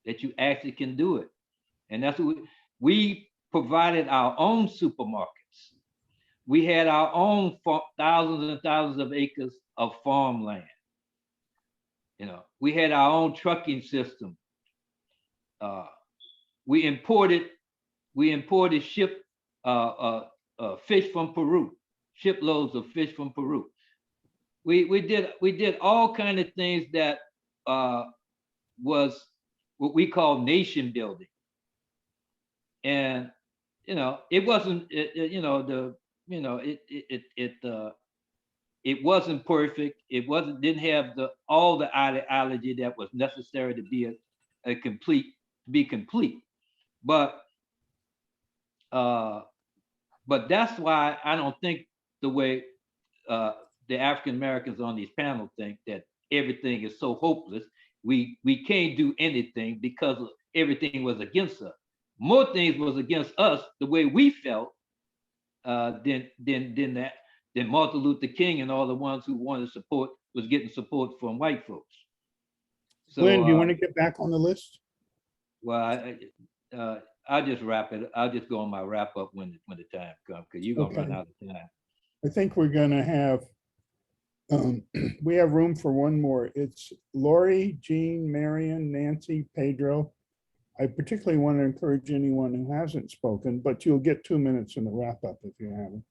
that you actually can do it. And that's what we provided our own supermarkets. We had our own thousands and thousands of acres of farmland. We had our own trucking system. We imported fish from Peru, shiploads of fish from Peru. We did all kinds of things that was what we call nation building. And it wasn't it wasn't perfect. It didn't have all the ideology that was necessary to be complete. But that's why I don't think the way the African Americans on these panels think, that everything is so hopeless. We can't do anything because everything was against us. More things was against us the way we felt than Martin Luther King and all the ones who wanted support was getting support from white folks.
Glenn, do you
So,
want to get back on the list?
well, I'll just wrap it. I'll just go on my wrap up when the time comes, because you're gonna run
Okay.
out of time.
I think we're gonna have, we have room for one more. It's Lori, Jean, Marion, Nancy, Pedro. I particularly want to encourage anyone who hasn't spoken, but you'll get 2 minutes in the wrap up if you haven't.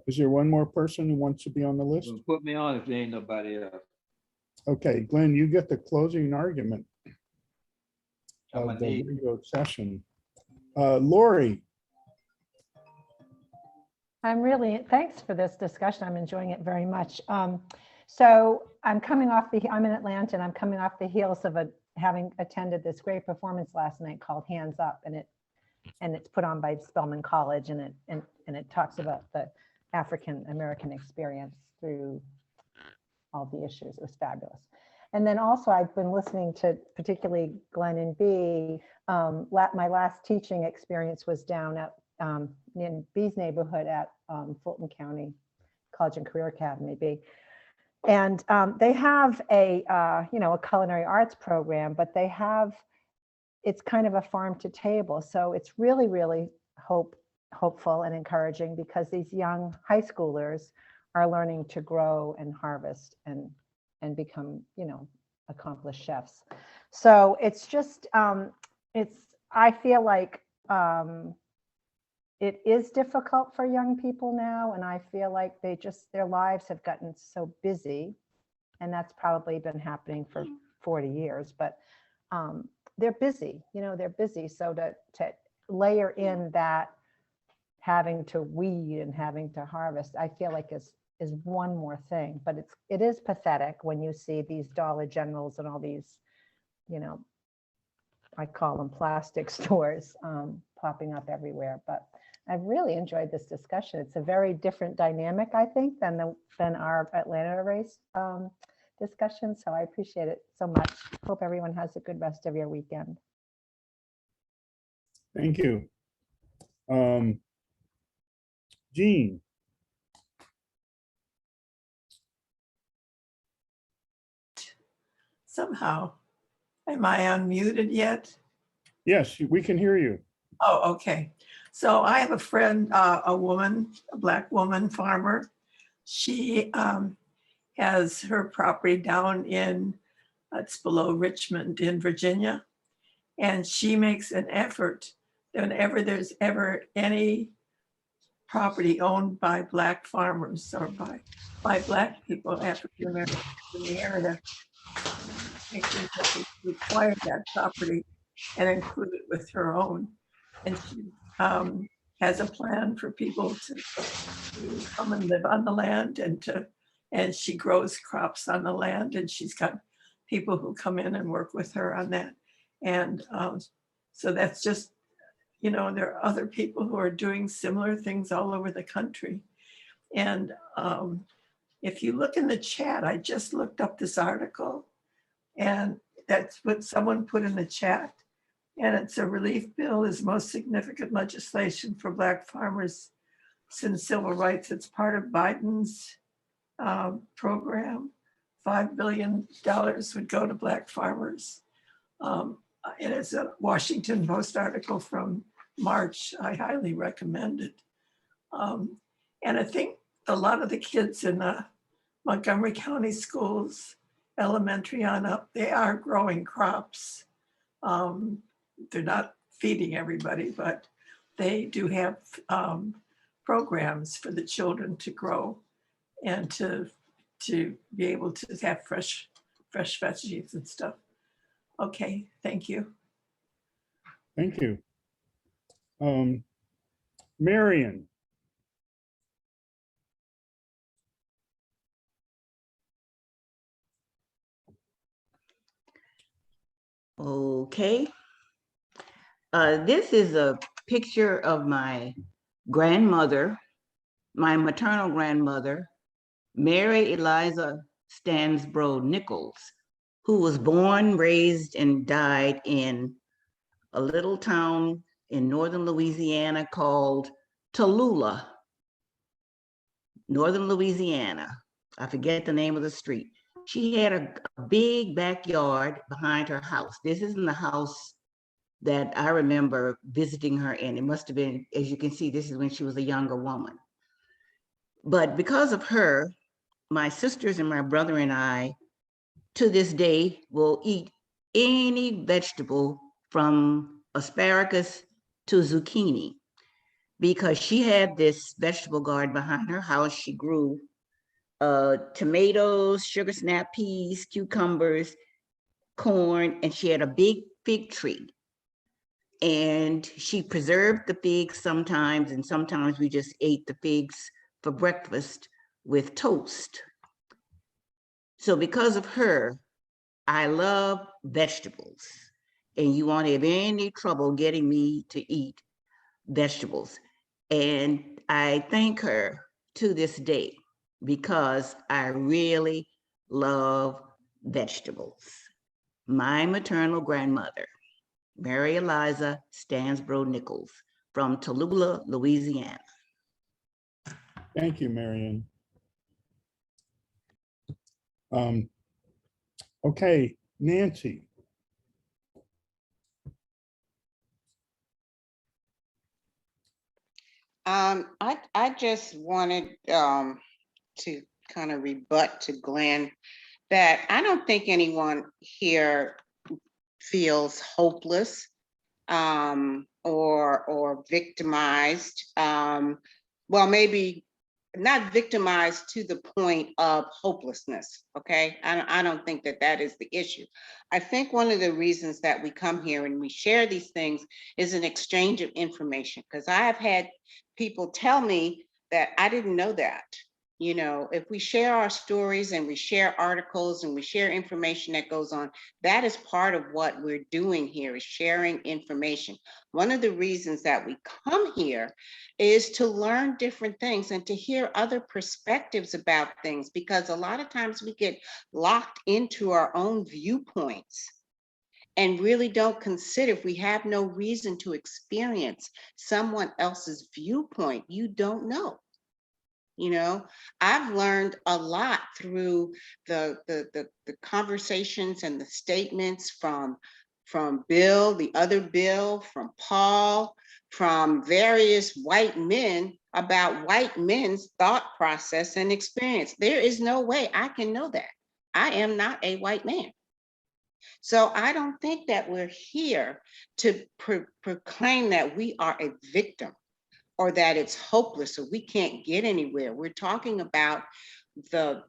Is there one more person who wants to be on the list?
Well, put me on if there ain't nobody else.
Okay, Glenn, you get the closing argument
I'm
of
gonna
the
need-
video session. Lori,
Thanks for this discussion. I'm enjoying it very much. So I'm in Atlanta and I'm coming off the heels of having attended this great performance last night called Hands Up, and it's put on by Spelman College, and it talks about the African American experience through all the issues. It was fabulous. And then also I've been listening to particularly Glenn and Bee. My last teaching experience was down at in Bee's neighborhood at Fulton County College and Career Academy, Bee. And they have a culinary arts program, but it's kind of a farm to table. So it's really, really hopeful and encouraging, because these young high schoolers are learning to grow and harvest and become, accomplished chefs. So it's just, I feel like it is difficult for young people now. And I feel like their lives have gotten so busy, and that's probably been happening for 40 years, but they're busy, they're busy. So to layer in that having to weed and having to harvest, I feel like is one more thing. But it is pathetic when you see these Dollar Generals and all these, I call them plastic stores popping up everywhere. But I've really enjoyed this discussion. It's a very different dynamic, I think, than our Atlanta race discussion. So I appreciate it so much. Hope everyone has a good rest of your weekend.
thank you. Jean,
Somehow, am I unmuted yet?
yes, we can hear you.
Oh, okay. So I have a friend, a Black woman farmer. She has her property down it's below Richmond in Virginia. And she makes an effort whenever there's ever any property owned by Black farmers or by Black people, African Americans in the area, make sure that they require that property and include it with her own. And she has a plan for people to come and live on the land, and she grows crops on the land, and she's got people who come in and work with her on that. And so that's just, there are other people who are doing similar things all over the country. And if you look in the chat, I just looked up this article, and that's what someone put in the chat. And it's a relief bill is most significant legislation for Black farmers since civil rights. It's part of Biden's program. $5 billion would go to Black farmers. And it's a Washington Post article from March. I highly recommend it. And I think a lot of the kids in the Montgomery County schools, elementary on up, they are growing crops. They're not feeding everybody, but they do have programs for the children to grow and to be able to have fresh veggies and stuff. Okay, thank you.
Thank you. Marion,
Okay. This is a picture of my grandmother, my maternal grandmother, Mary Eliza Stansbro Nichols, who was born, raised, and died in a little town in northern Louisiana called Tallulah, northern Louisiana. I forget the name of the street. She had a big backyard behind her house. This isn't the house that I remember visiting her in. It must have been, as you can see, this is when she was a younger woman. But because of her, my sisters and my brother and I, to this day, will eat any vegetable from asparagus to zucchini, because she had this vegetable garden behind her house. She grew tomatoes, sugar snap peas, cucumbers, corn, and she had a big fig tree. And she preserved the figs sometimes, and sometimes we just ate the figs for breakfast with toast. So because of her, I love vegetables, and you won't have any trouble getting me to eat vegetables. And I thank her to this day because I really love vegetables. My maternal grandmother, Mary Eliza Stansbro Nichols, from Tallulah, Louisiana.
Thank you, Marion. Okay, Nancy.
I just wanted to kind of rebut to Glenn that I don't think anyone here feels hopeless or victimized. Well, maybe not victimized to the point of hopelessness. Okay, I don't think that that is the issue. I think one of the reasons that we come here and we share these things is an exchange of information, because I have had people tell me that I didn't know that. You know, if we share our stories and we share articles and we share information that goes on, that is part of what we're doing here, is sharing information. One of the reasons that we come here is to learn different things and to hear other perspectives about things, because a lot of times we get locked into our own viewpoints and really don't consider, if we have no reason to experience someone else's viewpoint, you don't know. You know, I've learned a lot through the conversations and the statements from Bill, the other Bill, from Paul, from various white men about white men's thought process and experience. There is no way I can know that. I am not a white man. So I don't think that we're here to proclaim that we are a victim, or that it's hopeless or we can't get anywhere. We're talking about the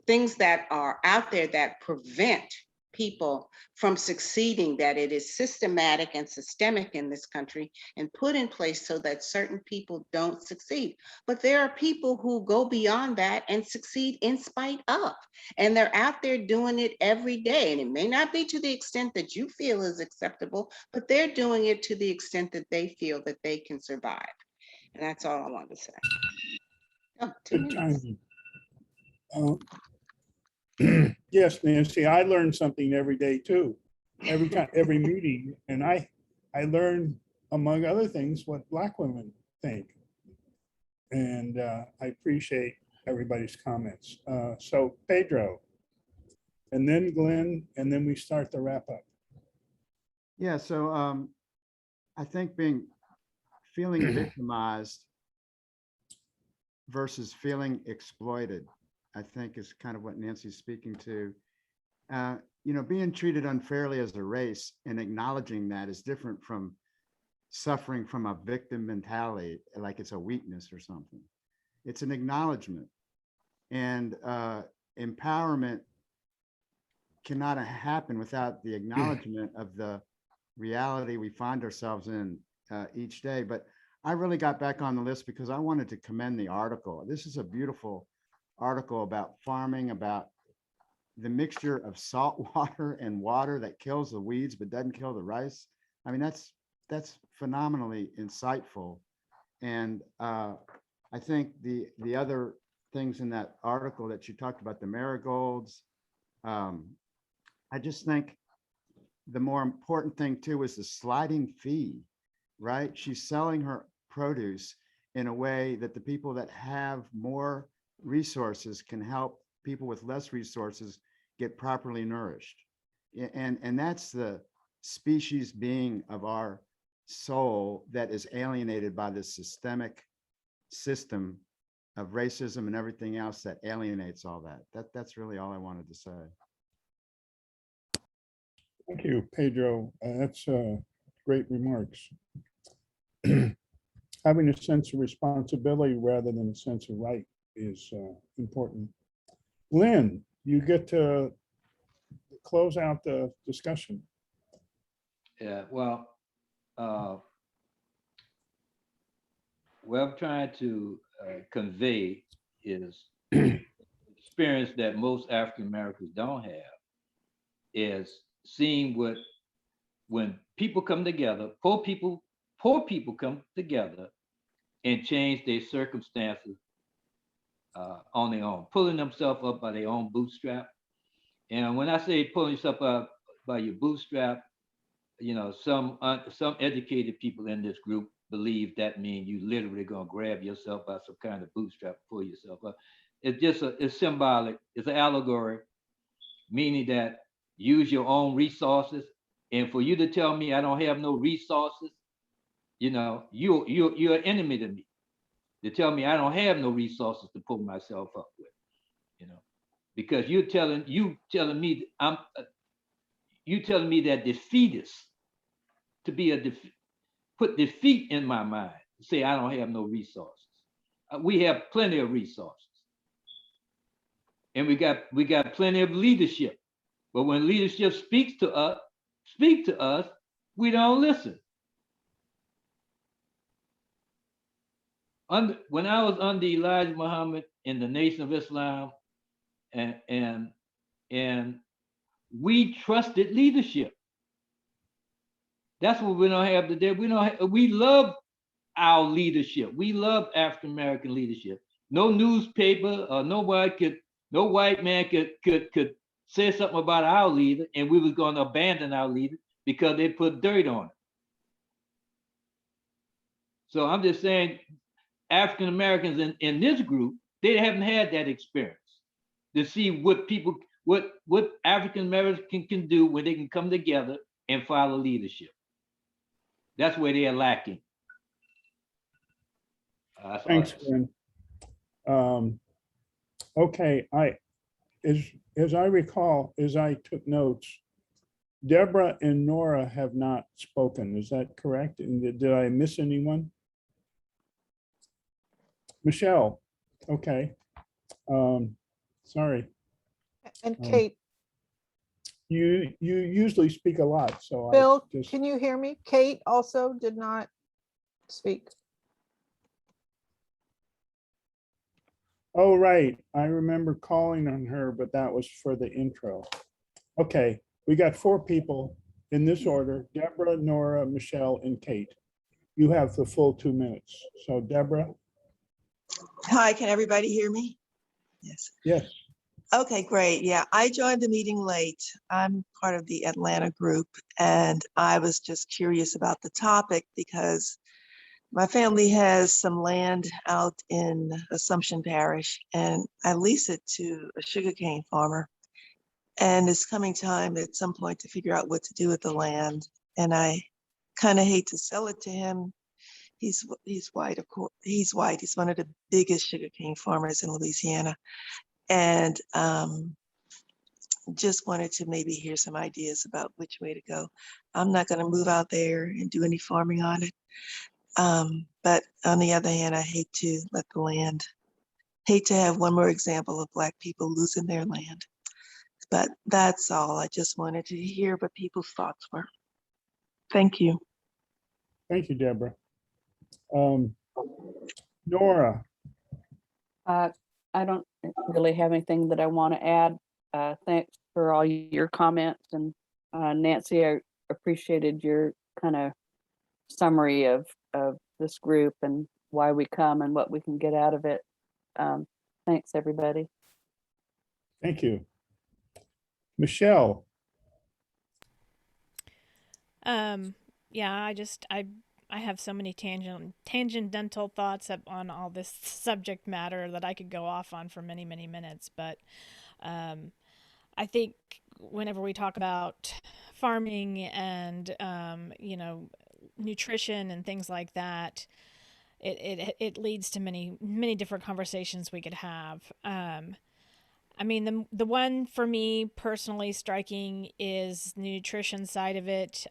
things that are out there that prevent people from succeeding, that it is systematic and systemic in this country and put in place so that certain people don't succeed. But there are people who go beyond that and succeed in spite of, and they're out there doing it every day. And it may not be to the extent that you feel is acceptable, but they're doing it to the extent that they feel that they can survive. And that's all I want to say. Oh, 2
Good
minutes.
timing. Yes, Nancy, I learn something every day too. Every time, every meeting, and I learn, among other things, what Black women think. And I appreciate everybody's comments. So Pedro, and then Glenn, and then we start the wrap up.
Yeah, so I think feeling victimized versus feeling exploited, I think is kind of what Nancy's speaking to. You know, being treated unfairly as a race and acknowledging that is different from suffering from a victim mentality, like it's a weakness or something. It's an acknowledgement. And empowerment cannot happen without the acknowledgement of the reality we find ourselves in each day. But I really got back on the list because I wanted to commend the article. This is a beautiful article about farming, about the mixture of salt water and water that kills the weeds but doesn't kill the rice. I mean, that's phenomenally insightful. And I think the other things in that article that you talked about, the marigolds, I just think the more important thing too is the sliding fee, right? She's selling her produce in a way that the people that have more resources can help people with less resources get properly nourished. And that's the species being of our soul that is alienated by this systemic system of racism and everything else that alienates all that. That's really all I wanted to say.
Thank you, Pedro. That's great remarks. Having a sense of responsibility rather than a sense of right is important. Lynn, you get to close out the discussion.
Yeah, well, what I'm trying to convey is experience that most African Americans don't have, is seeing what, when people come together, poor people come together and change their circumstances on their own, pulling themselves up by their own bootstrap. And when I say pulling yourself up by your bootstrap, you know, some educated people in this group believe that means you literally gonna grab yourself by some kind of bootstrap, pull yourself up. It's just it's symbolic. It's an allegory, meaning that use your own resources. And for you to tell me I don't have no resources, you know, you're an enemy to me. To tell me I don't have no resources to pull myself up with, you know, because you telling me you telling me that defeatist to be put defeat in my mind, say I don't have no resources. We have plenty of resources, and we got plenty of leadership. But when leadership speak to us, we don't listen. When I was under Elijah Muhammad in the Nation of Islam, and we trusted leadership. That's what we don't have today. We love our leadership. We love African American leadership. No newspaper or no white man could say something about our leader, and we was going to abandon our leader because they put dirt on it. So I'm just saying, African Americans in this group, they haven't had that experience to see what African Americans can do when they can come together and follow leadership. That's where they are lacking.
Thanks, Lynn. Okay, as I recall, as I took notes, Deborah and Nora have not spoken. Is that correct? And did I miss anyone? Michelle, okay. Sorry.
And Kate,
You usually speak a lot, so
Bill,
I just,
can you hear me? Kate also did not speak.
oh, right. I remember calling on her, but that was for the intro. Okay, we got 4 people in this order: Deborah, Nora, Michelle, and Kate. You have the full 2 minutes. So Deborah?
Hi, can everybody hear me? Yes.
Yes.
Okay, great. Yeah, I joined the meeting late. I'm part of the Atlanta group, and I was just curious about the topic because my family has some land out in Assumption Parish, and I lease it to a sugarcane farmer. And it's coming time at some point to figure out what to do with the land. And I kind of hate to sell it to him. He's white, of course. He's white. He's one of the biggest sugarcane farmers in Louisiana. And just wanted to maybe hear some ideas about which way to go. I'm not going to move out there and do any farming on it. But on the other hand, I hate to let the land, hate to have one more example of Black people losing their land. But that's all. I just wanted to hear what people's thoughts were. Thank you.
Thank you, Deborah. Nora.
I don't really have anything that I want to add. Thanks for all your comments, and Nancy, I appreciated your kind of summary of this group and why we come and what we can get out of it. Thanks, everybody.
Thank you. Michelle.
Yeah, I I have so many tangential thoughts on all this subject matter that I could go off on for many, many minutes. But I think whenever we talk about farming and, nutrition and things like that, it leads to many, many different conversations we could have. I mean, the one for me personally striking is the nutrition side of it.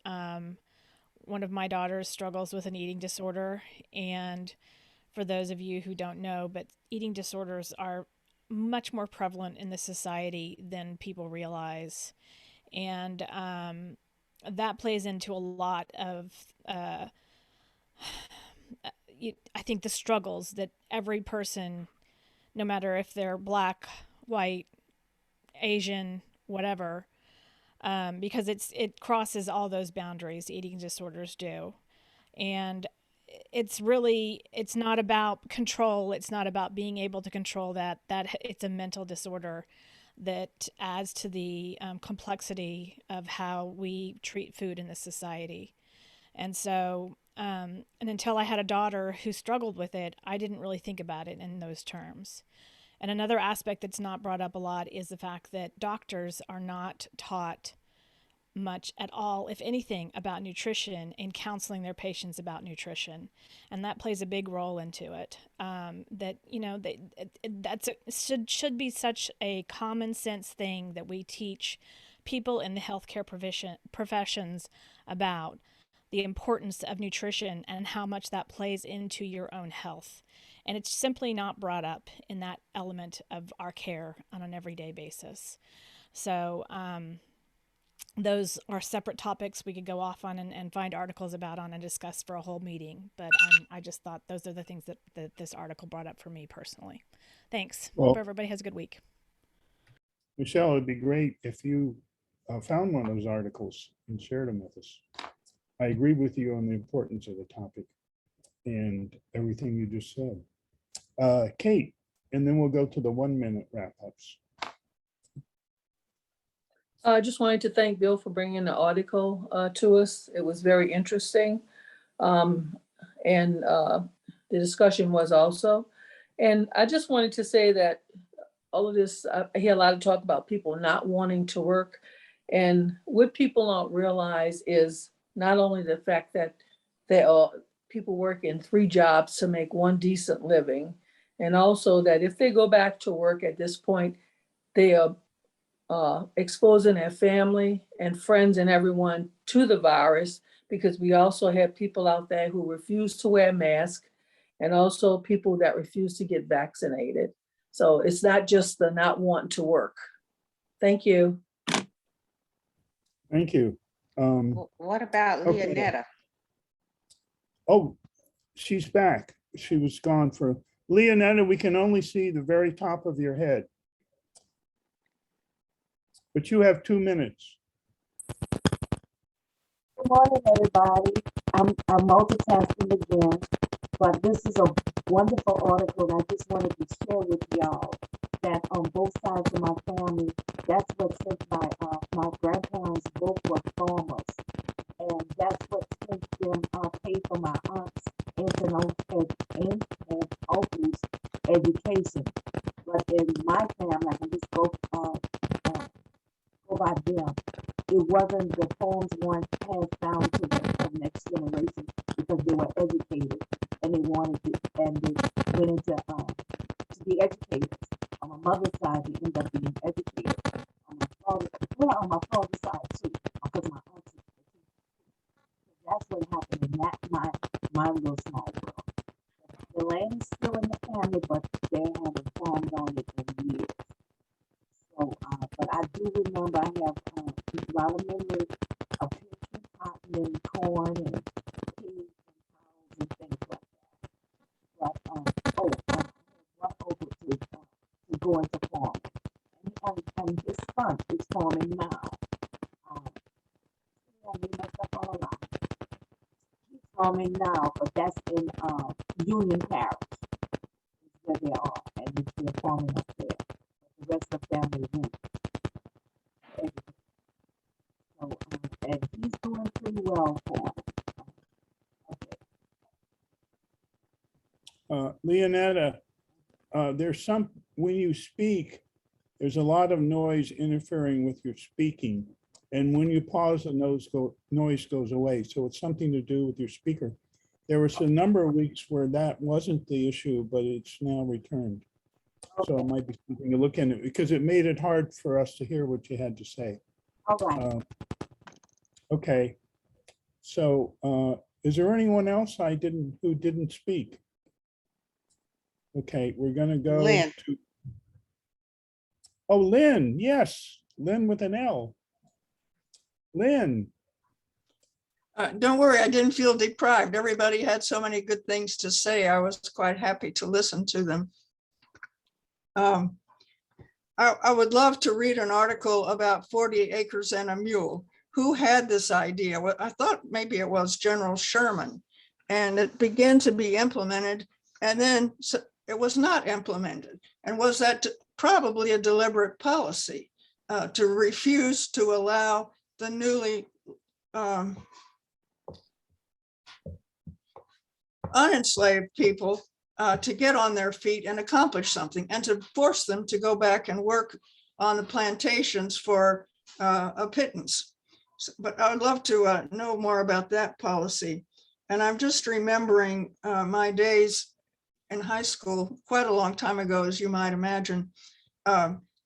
One of my daughters struggles with an eating disorder. And for those of you who don't know, but eating disorders are much more prevalent in the society than people realize. And that plays into a lot of, I think, the struggles that every person, no matter if they're Black, white, Asian, whatever, because it crosses all those boundaries, eating disorders do. And it's not about control. It's not about being able to control that it's a mental disorder that adds to the complexity of how we treat food in this society. And so, and until I had a daughter who struggled with it, I didn't really think about it in those terms. And another aspect that's not brought up a lot is the fact that doctors are not taught much at all, if anything, about nutrition and counseling their patients about nutrition, and that plays a big role into it. Should be such a common sense thing that we teach people in the healthcare professions about the importance of nutrition and how much that plays into your own health. And it's simply not brought up in that element of our care on an everyday basis. So those are separate topics we could go off on and find articles about and discuss for a whole meeting. But I just thought those are the things that this article brought up for me personally. Thanks.
Well,
hope everybody has a good week.
Michelle, it'd be great if you found one of those articles and shared them with us. I agree with you on the importance of the topic and everything you just said. Kate, and then we'll go to the 1 minute wrap-ups.
I just wanted to thank Bill for bringing the article to us. It was very interesting. And the discussion was also. And I just wanted to say that all of this, I hear a lot of talk about people not wanting to work. And what people don't realize is not only the fact that people work in 3 jobs to make one decent living, and also that if they go back to work at this point, they are exposing their family and friends and everyone to the virus, because we also have people out there who refuse to wear masks and also people that refuse to get vaccinated. So it's not just the not wanting to work. Thank you.
Thank you.
What about
Okay.
Leonetta?
Oh, she's back. She was gone for Leonetta. We can only see the very top of your head, but you have 2 minutes.
Good morning, everybody. I'm multitasking again, but this is a wonderful article that I just wanted to share with y'all that on both sides of my family, that's what since my grandparents both were farmers, and that's what since them pay for my aunts and uncles education. But in my family, I can just go by them. It wasn't, the poems weren't passed down to the next generation because they were educated and they wanted to, and they went into to be educated. On my mother's side, they ended up being educated. On my father's side too, because my auntie. That's what happened in my little small world. The land is still in the family, but they haven't farmed on it in years. So, but I do remember I have a lot of memories of picking cotton and corn and pigs and cows and things like that. But I had one over to go into farming, and his son is farming now. They messed up all that. He's farming now, but that's in Union Parish, is where they are, and they're farming up there. The rest of the family moved. So, and he's doing pretty well for him. Okay.
Leonetta, when you speak, there's a lot of noise interfering with your speaking. And when you pause, the noise goes away. So it's something to do with your speaker. There was a number of weeks where that wasn't the issue, but it's now returned. So it might be something to look into because it made it hard for us to hear what you had to say.
All right.
Okay. So is there anyone else who didn't speak? Okay, we're gonna go
Lynn.
to. Oh, Lynn, yes, Lynn with an L. Lynn,
Don't worry, I didn't feel deprived. Everybody had so many good things to say. I was quite happy to listen to them. I would love to read an article about 40 acres and a mule. Who had this idea? Well, I thought maybe it was General Sherman, and it began to be implemented, and then it was not implemented. And was that probably a deliberate policy to refuse to allow the newly unenslaved people to get on their feet and accomplish something, and to force them to go back and work on the plantations for a pittance. But I would love to know more about that policy. And I'm just remembering my days in high school, quite a long time ago, as you might imagine.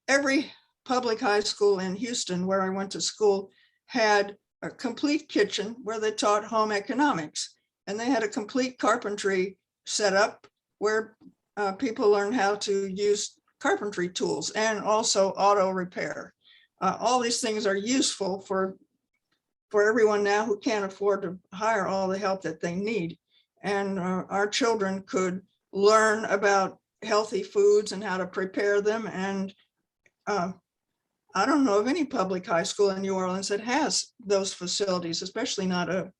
Every public high school in Houston, where I went to school, had a complete kitchen where they taught home economics. And they had a complete carpentry setup where people learned how to use carpentry tools and also auto repair. All these things are useful for everyone now who can't afford to hire all the help that they need. And our children could learn about healthy foods and how to prepare them. And I don't know of any public high school in New Orleans that has those facilities, especially not a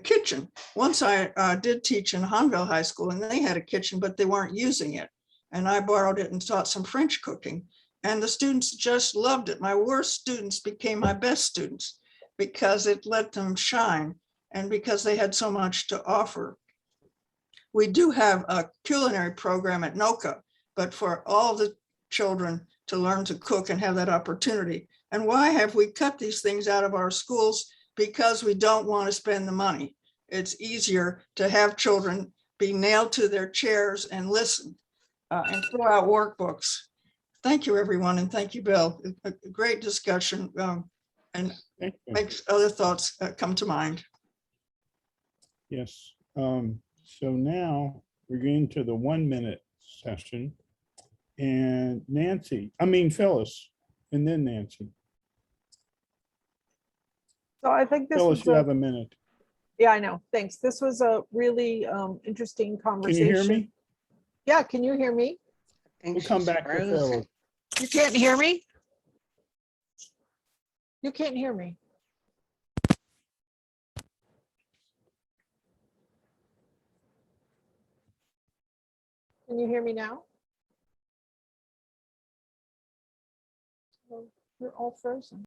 kitchen. Once I did teach in Hanville High School, and they had a kitchen, but they weren't using it. And I borrowed it and taught some French cooking. And the students just loved it. My worst students became my best students because it let them shine and because they had so much to offer. We do have a culinary program at NOCA, but for all the children to learn to cook and have that opportunity. And why have we cut these things out of our schools? Because we don't want to spend the money. It's easier to have children be nailed to their chairs and listen and throw out workbooks. Thank you, everyone, and thank you, Bill. A great discussion and makes other thoughts come to mind.
yes. So now we're getting to the 1 minute session. And Phyllis, and then Nancy.
So I think this
Phyllis,
was
you have a minute.
yeah, I know. Thanks. This was a really interesting
Can
conversation.
you hear me?
Yeah, can you hear me?
We'll come back to Phyllis.
You can't hear me? You can't hear me. Can you hear me now? You're all frozen.